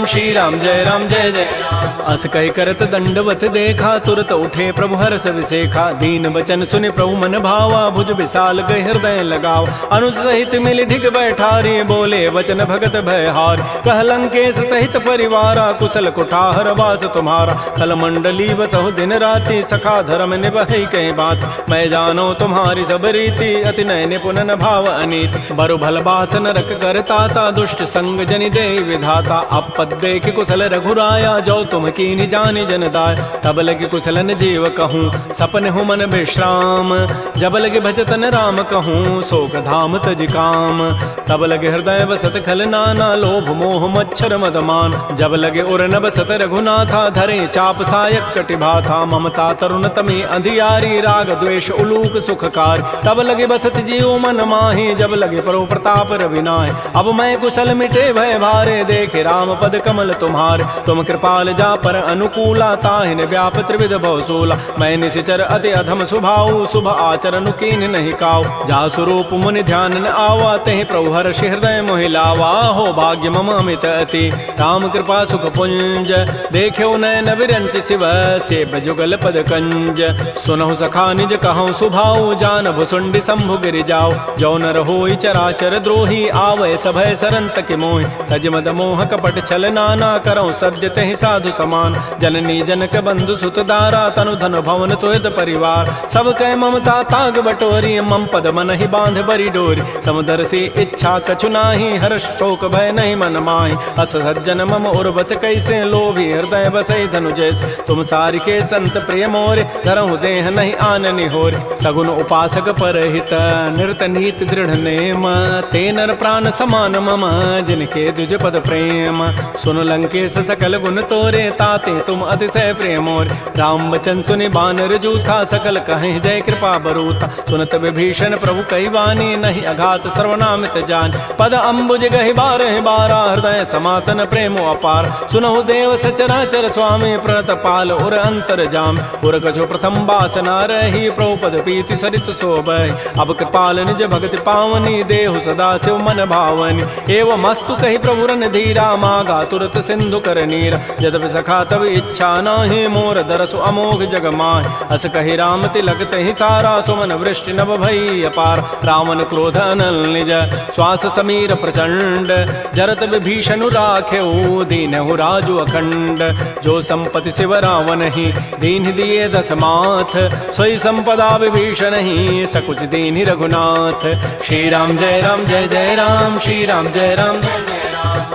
श्री राम जय जय राम अस कहि करत दंडवत देखा तुरत उठे प्रभु हर्ष विसेखा दीन बचन सुनि प्रभु मन भावा भुज विशाल गए हृदय लगाव अनुज सहित मिल ढिग बैठारी बोले वचन भगत भयहार कह लंकेश सहित परिवारा कुशल कुठार वास तुम्हारा कल मंडली बसहु दिन राति सखा धर्म निभहि कई बात मैं जानो तुम्हारी सब रीति अति नय निपुण न भाव अनीति बरु भल बास नरक करताता दुष्ट संग जनि दे विधाता अपद देख कुशल रघुराया जो तुम कीनि जानि जन दाय तब लगे कुशलन जीव कहूँ सपन हो मन विश्राम जब लगे भजतन राम कहूँ शोक धाम तज काम तब लगे हृदय बसत खल नाना लोभ मोह मच्छर मदमान जब लगे उर न बसत रघुनाथा धरे चाप सायक कटिभाथा ममता तरुण तमे अंधियारी राग द्वेष उलूक सुखकार तब लगे बसत जीव मन माही जब लगे परो प्रताप रविनाय अब मैं कुशल मिटे भय भारे देखे राम पद कमल तुम्हारे तुम कृपाल जा पर अनुकूला ताहिन व्याप त्रिविध भवसूला मैं निशिचर अति अधम स्वभाव शुभ आचरण कीन नहीं काव जा स्वरूप मुनि ध्यान न आवा तहि प्रभु हर्ष हृदय मोहि लावा हो भाग्य मम अमित अति राम कृपा सुख पुंज देख्यो नयन विरंच शिव से जुगल पद कंज सुनहु सखा निज कहूँ सुभाव जान भुसुंडी शंभु गिरि जाओ जो नर होई चराचर द्रोही आवै सभय सरंत के मोहि तज मद मोह कपट छल नाना करौ सद्य तहि साधु समान जननी जनक बंधु सुत दारा तनु धन भवन सुहृद परिवार सब कह ममता ताग बटोरी मम पद मन ही बांध बरी डोरी समुदर से इच्छा कछु नाही हर्ष शोक भय नहीं मन माही अस सज्जन मम उर बस कैसे लोभी हृदय बसई धनु जैसे तुम सारि के संत प्रिय मोरे धरहु देह नहीं आननि होरे सगुन उपासक परहित निरत नीति दृढ़ नेम ते नर प्राण समान मम जिनके द्विज पद प्रेम सुन लंकेश सकल गुण तोरे ताते तुम अतिशय प्रेमोर। राम वचन सुनि बानर जूथा सकल कहें जय कृपा बरूथा। सुनत विभीषण प्रभु कई वाणी नहीं अघात सर्वनामित जान। पद अम्बुज गहि बारह बारा हृदय समातन प्रेमो अपार। सुनहु देव सचराचर स्वामी प्रणत पाल उर अंतर जाम। उर कछो प्रथम बासना रही प्रभुपद पीति सरित शोभहि। अब कृपाल निज भक्ति पावनी देहु सदा शिव मन भावनी। एवं मस्तु कही प्रभु रन धीरा मागा तुरत सिंधु कर नीरा। यद्यपि सखा तब इच्छा नाही मोर दरसु अमोघ जग माहि। अस कही राम तिलक तहि सारा सुमन वृष्टि नभ भई अपार। रावण क्रोध अनल निज श्वास समीर प्रचंड। जरत विभीषणु राखेउ दीनहु राजु अखंड। जो संपत्ति शिव रावण ही दीन दिए दस माथ। सोई संपदा विभीषण ही सकुच दीन रघुनाथ। श्री राम जय राम श्री राम जय राम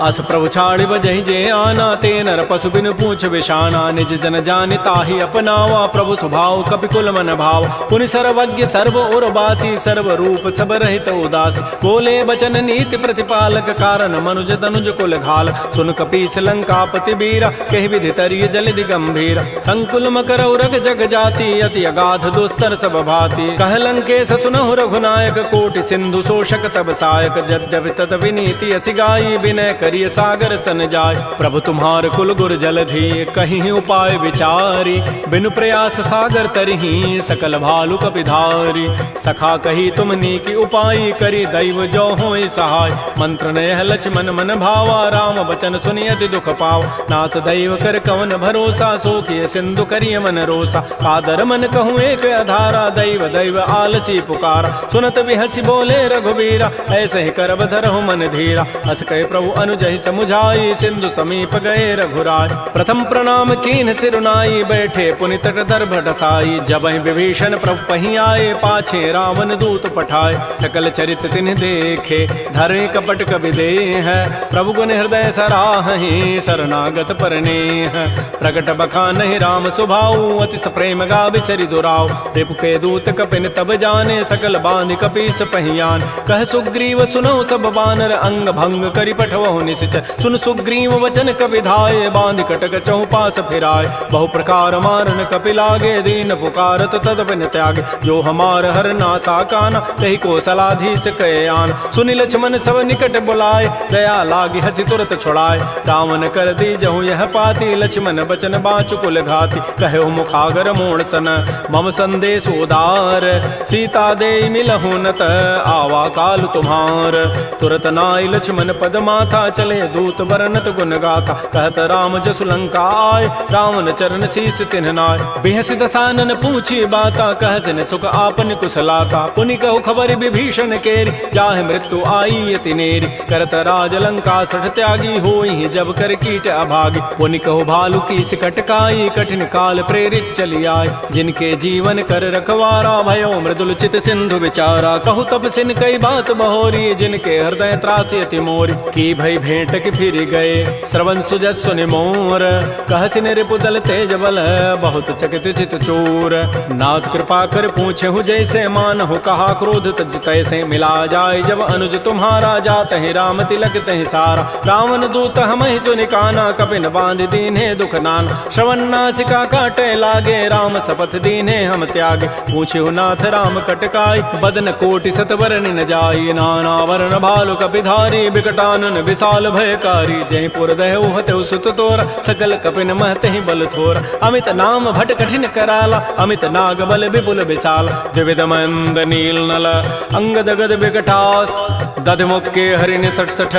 अस प्रभु छाड़ि बजहि जे आना। ते नर पशु बिन पूछ विषाना। निज जन जानि ताहि अपनावा प्रभु स्वभाव कपिकुल मन भाव। पुनि सर्वज्ञ सर्व उर्वासी सर्व रूप सब रहित उदासी। बोले बचन नीति प्रतिपालक कारण मनुज तनुज कुल घाल। सुन कपीस लंकापति बीरा कहि विधि तरिय जलधि गंभीर। संकुल मकर उरग जग जाति अति अगाध दुस्तर सब भाति। कह लंकेश सुनहु रघुनायक कोटि सिंधु शोषक तब सायक। यद्यपि तद विनीति असि गाई विनय करिय सागर सन जाय। प्रभु तुम्हार कुल गुर जलधि कहीं उपाय विचारी। बिनु प्रयास सागर तरही सकल भालु कपिधारी। सखा कही तुमनी की उपाय करी दैव जो होई सहाय। मंत्र नयह लक्ष्मण मन भावा राम वचन सुनि अति दुख पाव। नाथ दैव कर कवन भरोसा सोखिय सिंधु करिय मन रोसा। कादर मन कहूँ एक अधारा दैव दैव आलसी पुकारा। सुनत बिहसी बोले रघुबीरा ऐसे ही करब धरहु मन धीरा। अस कहे प्रभु अनुजहि समुझाई सिंधु समीप गए रघुराय। प्रथम प्रणाम कीन सिरुनाई बैठे पुनि तट दर्भ ढसाई। जबहि विभीषण प्रभु पहीं आए पाछे रावण दूत पठाए। सकल चरित तिन्ह देखे धरे कपट कबि देह। प्रभु गुण हृदय सराहि शरणागत परनेह। प्रगट बखानहि राम सुभाऊ अति प्रेम गा बिसरि दुराव। रिपु के दूत कपिन तब जाने सकल बांधि कपीस पहियान। कह सुग्रीव सुनहु सब बानर अंग भंग करि पठवहु निश्चय। सुन सुग्रीव वचन कपि धाये बांधि कटक चहुपास फिराय। बहु प्रकार मारन कपि लागे दीन पुकारत तदपिन त्यागे। जो हमार हर नासा काना तहि कौशलाधीश कहे आन। सुनि लक्ष्मण सब निकट बुलाए दया लागी हसी तुरत छुड़ाए। रावण कर दी जहु यह पाती लक्ष्मण बचन बाचु कुल घाती। कहो मुखागर मोण सन मम संदेश उदार। सीता दे मिलहु नत आवा काल तुम्हार। तुरत नाई लक्ष्मण पद माथा चले दूत बरनत गुण गाथा। कहत राम जसु लंका आय रावण चरण शीस तिन्ह नाय। बेहसी दसानन पूछी बाता कहसिन सुख आपन कुशलाता। पुनि कहु खबर विभीषण केरी जाहि मृत्यु आई अति नेरी। करत राज लंका सठ त्यागी होई जब कर कीट अभागी। पुनि कहु भालु की सिकटकाई कठिन काल प्रेरित चली आय। जिनके जीवन कर रखवारा भयो मृदुल चित सिंधु विचारा। कहु तब सिन कई बात बहोरी जिनके हृदय त्रासी अति मोरी। की भई भेंट की फिर गए श्रवण सुजस सुनि मोर। कहसिन रिपुदल तेज बल बहुत चकित चित चोर। नाथ कृपा कर पूछे हूँ जैसे मान हो कहा क्रोध तज तैसे। मिला जाय जब अनुज तुम्हारा जात है राम तिलक तहि सारा। रावण दूत हम ही सुनि काना कपिन बांध दीन्हे दुख नाना। श्रवण नासिका काटे लागे राम शपथ दीन्हे हम त्यागे। पूछे नाथ राम कटकाई बदन कोटि सतवरन न जाई। नाना वर्ण भालु कपिधारी विकटानन विशाल भयकारी। जयपुर दहु हतु सुत तोरा सकल कपिन महते बल थोरा। अमित नाम भट कठिन कराला अमित नाग बल विपुल विशाल। द्विविध मंद नील नल अंगद गद विकटास। दध मुक्के हरिण सठ सठ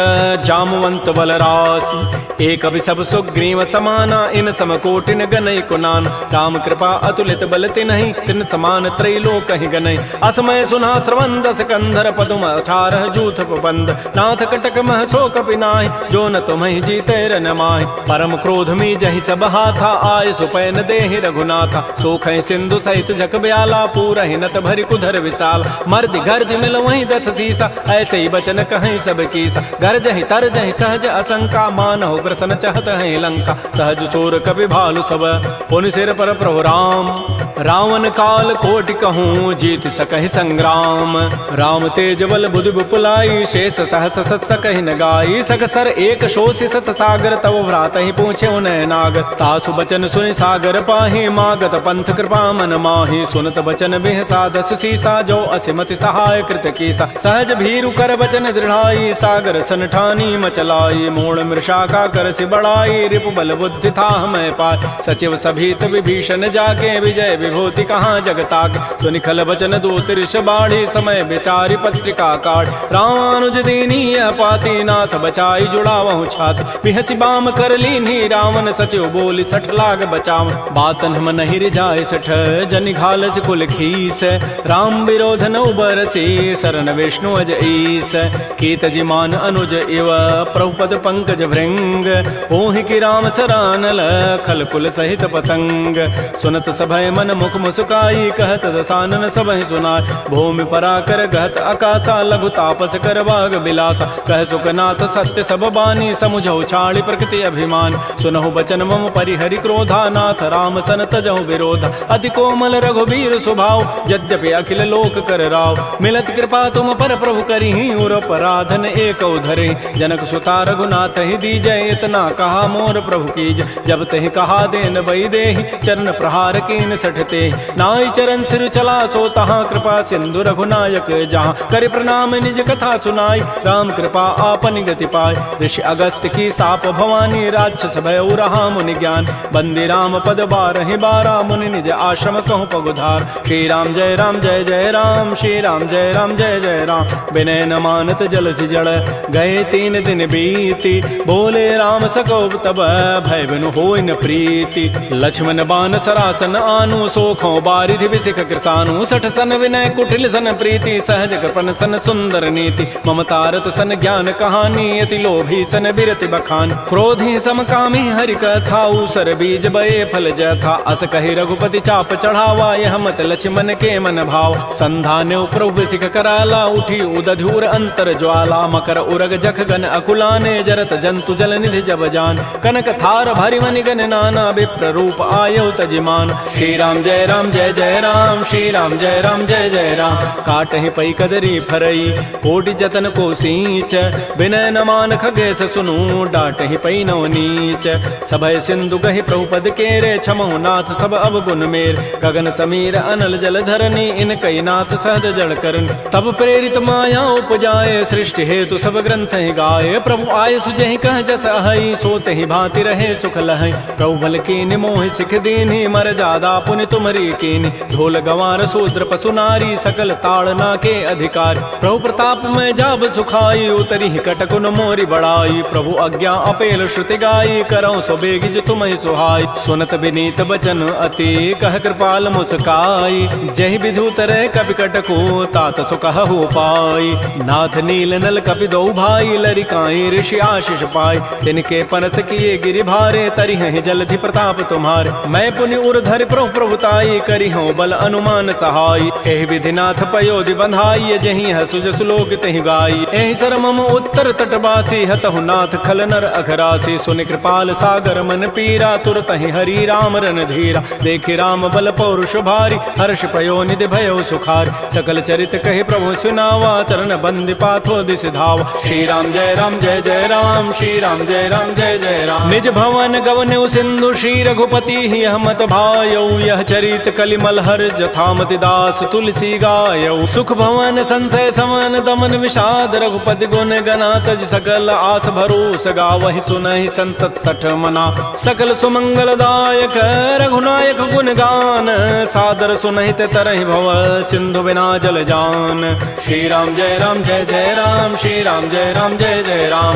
जामवंत बलरास। एक अभिसभ सुग्रीव समाना इन सम कोटिन गनई कुनान। राम कृपा अतुलित बल तिन्हि तिन समान त्रैलोक कहि गनई। असमय सुना श्रवण दस कंधर पदुम 18 जूथ बंद। नाथ कटक मह सो कपि नाहि जो न तुम्हि जीते रन माहि। परम क्रोध मी जहि सब हाथा आय सुपैन देहि रघुनाथा। सोखै सिंधु सहित जक ब्याला पूरहि नत भरि कुधर विशाल। मर्दि गर्दि मिल वहीं 10 सीसा ऐसे ही बचन कहें सब कीसा। गरजहि तरजहि सहज असंका, मानहु ग्रसन चहत है लंका। सहज चोर कपि भालु सब, पुनि सिर पर प्रभु राम। रावण काल कोटि कहूँ, जीत सकहि संग्राम। राम तेज बल बुद्धि विपुलाई, शेष सहस सत सकहि न गाई। सकसर एक शोषि सत सागर, तब भ्रात ही पूछे उन्हें नाग। तासु बचन सुनि सागर पाहि, मागत पंथ कृपा मन माहि। सुनत बचन बिह साधस सीसा, जो असिमति सहाय कृत कीसा। सहज भीरु कर बचन दृढ़ाई, सागर सन ठानी मचलाई। मूढ़ मृषा का कर सि बढ़ाई, रिपु बल बुद्धि था मैं पाय। सचिव सभीत विभीषण जाके, विजय विभूति कहाँ जगताके। तो निखल बचन दूत ऋष बाढ़ी, समय विचारि पत्रिका काढ़। रामानुज दीनी यह पाती, नाथ बचाई जुड़ावहु छाती। बिहसी बाम कर लीन्ही रावण, सचिव बोली सठ लाग बचाव। बातन हम नहीं रिजाय सठ, जनि घालस कुल खीस। राम विरोध न उबरसी, शरण विष्णु अज ईस। कीत जिमान अनुज इव, प्रभुपद पंकज भृंग। ओहि की राम सरानल, खल कुल सहित पतंग। सुनत सभय मन मुख मुस्काई, कहत दसानन सबहि सुनाय। भूमि पराकर गहत आकाशा, लघु तापस कर बाग बिलासा। कह सुखनाथ सत्य सब बानी, समुझौ छाड़ी प्रकृति अभिमान। सुनहु बचन मम परिहरि क्रोधा, नाथ राम सन तजहु विरोधा। अति कोमल रघुबीर स्वभाव, यद्यपि अखिल लोक कर राव। मिलत कृपा तुम पर प्रभु करिहि, उर पराधन एक धरे। जनक सुता रघुनाथ ही दीजय, इतना कहा मोर प्रभु कीज। जब तहि कहा देन बई देहि, चरण प्रहार कीन सठते। नाई चरण सिर चला सो तहाँ, कृपा सिंधु रघुनायक जहाँ। कर प्रणाम निज कथा सुनाई, राम कृपा आपन गति पाय। ऋषि अगस्त की साप भवानी, राक्षस भय रहा मुनि ज्ञान। बंदी राम पद बारहि बारा, मुनि निज आश्रम कहूँ पगुधार। श्री राम जय राम जय जय राम, श्री राम जय राम जय जय राम। विनय न मानत जलधि जड़, गए 3 दिन बीती। बोले राम सकोप तब, भय बिनु होय न प्रीति। लक्ष्मण बान सरासन आनु, सोखों बारिधि बिसिख कृसानु। सठ सन विनय कुटिल सन प्रीति, सहज कृपन सन सुंदर नीति। ममतारत सन ज्ञान कहानी, अति लोभी सन बिरति बखान। क्रोधी समकामी हरि कथा, ऊसर बीज बये फल जथा। अस कहि रघुपति चाप चढ़ावा, यह मत लक्ष्मण के मन भाव। संधान्य प्रभु सिख कराला, उठी उदधूर अंतर ज्वाला। मकर उरग जख गन अकुलाने, जरत जंतु जल निधि जब जान। कनक थार भरि मनि गन नाना, विप्र रूप आयौ तजिमान। श्री राम जय जय राम, श्री राम जय जय राम। काटहि पै कदरी फरई, कोटि जतन को सींच। विनय न मान खगेश सुनु, डाटहि पै नव नीच। सभय सिंधु गहि प्रभुपद केरे, क्षमहु नाथ सब अवगुण मेर। गगन समीर अनल जल धरनी, इन कई नाथ सहज जड़ करन। तब प्रेरित माया उपजाए, सृष्टि हेतु सब ग्रंथ ही गाये। प्रभु आय सुजहि कह जस अहै, सोते ही भांति रहे सुख लहै। प्रभु बल कीन्हि मोहि सिख दीन्हि, मर जादा पुनि तुमरी कीन्हि। ढोल गंवार शूद्र पशु नारी, सकल ताड़ना के अधिकार। प्रभु प्रताप में जाब सुखाई, उतरी कटकुन मोरी बड़ाई। प्रभु आज्ञा अपेल श्रुति गाई, करौ सो बेग जो तुम ही सुहाई। सुनत विनीत बचन अति, कह कृपाल मुस्काई। जहि विधु तरह कपि कटको, तात सो कहु पाई। नाथ नील नल कपि दो भाई, लरिकाई ऋषि आशीष पाई। तिनके परस किए गिरि भारे, तरिहहि जलधि प्रताप तुम्हारे। मैं पुनि उर धरि प्रभु प्रभुताई, करिहौ बल अनुमान सहाय। एहि विधि नाथ पयोधि बंधाई, जहि हसुज सुलोक तहि गाई। एहि सर मम उत्तर तटवासी, हतहु नाथ खल नर अघरासी। सुनि कृपाल सागर मन पीरा, तुरत ही हरि राम रन धीरा। देखि राम बल पौरुष भारी, हर्ष पयो निधि भयो सुखारी। सकल चरित कहि प्रभु सुनावा, चरण बंदि पाथो दिस धावा। श्री राम जय जय राम, श्री राम जय जय राम। निज भवन गवन्यु सिंधु, श्री रघुपति ही हमत भायौ। यह चरित कलिमल हर जथामति दास तुलसी गायौ। सुख भवन संशय समन दमन विषाद, रघुपति गुण गना तज सकल आस भरोस गावहि। सुनहि संतत सठ मना, सकल सुमंगल दायक रघुनायक गुण गान। सादर सुनहित तरहि भव, सिंधु बिना जल जान। श्री राम जय जय राम, श्री राम जय जय राम।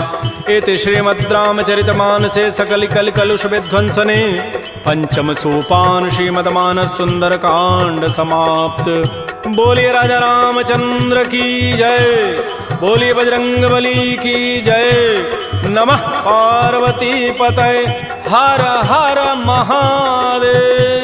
इति श्रीमद् रामचरितमानसे सकल कल कलुष विध्वंसने पंचम सोपान श्रीमद्मानस सुंदर कांड समाप्त। बोलिए राजा रामचंद्र की जय, बोलिए बजरंगबली की जय। नमः पार्वती पतये, हर हर महादेव।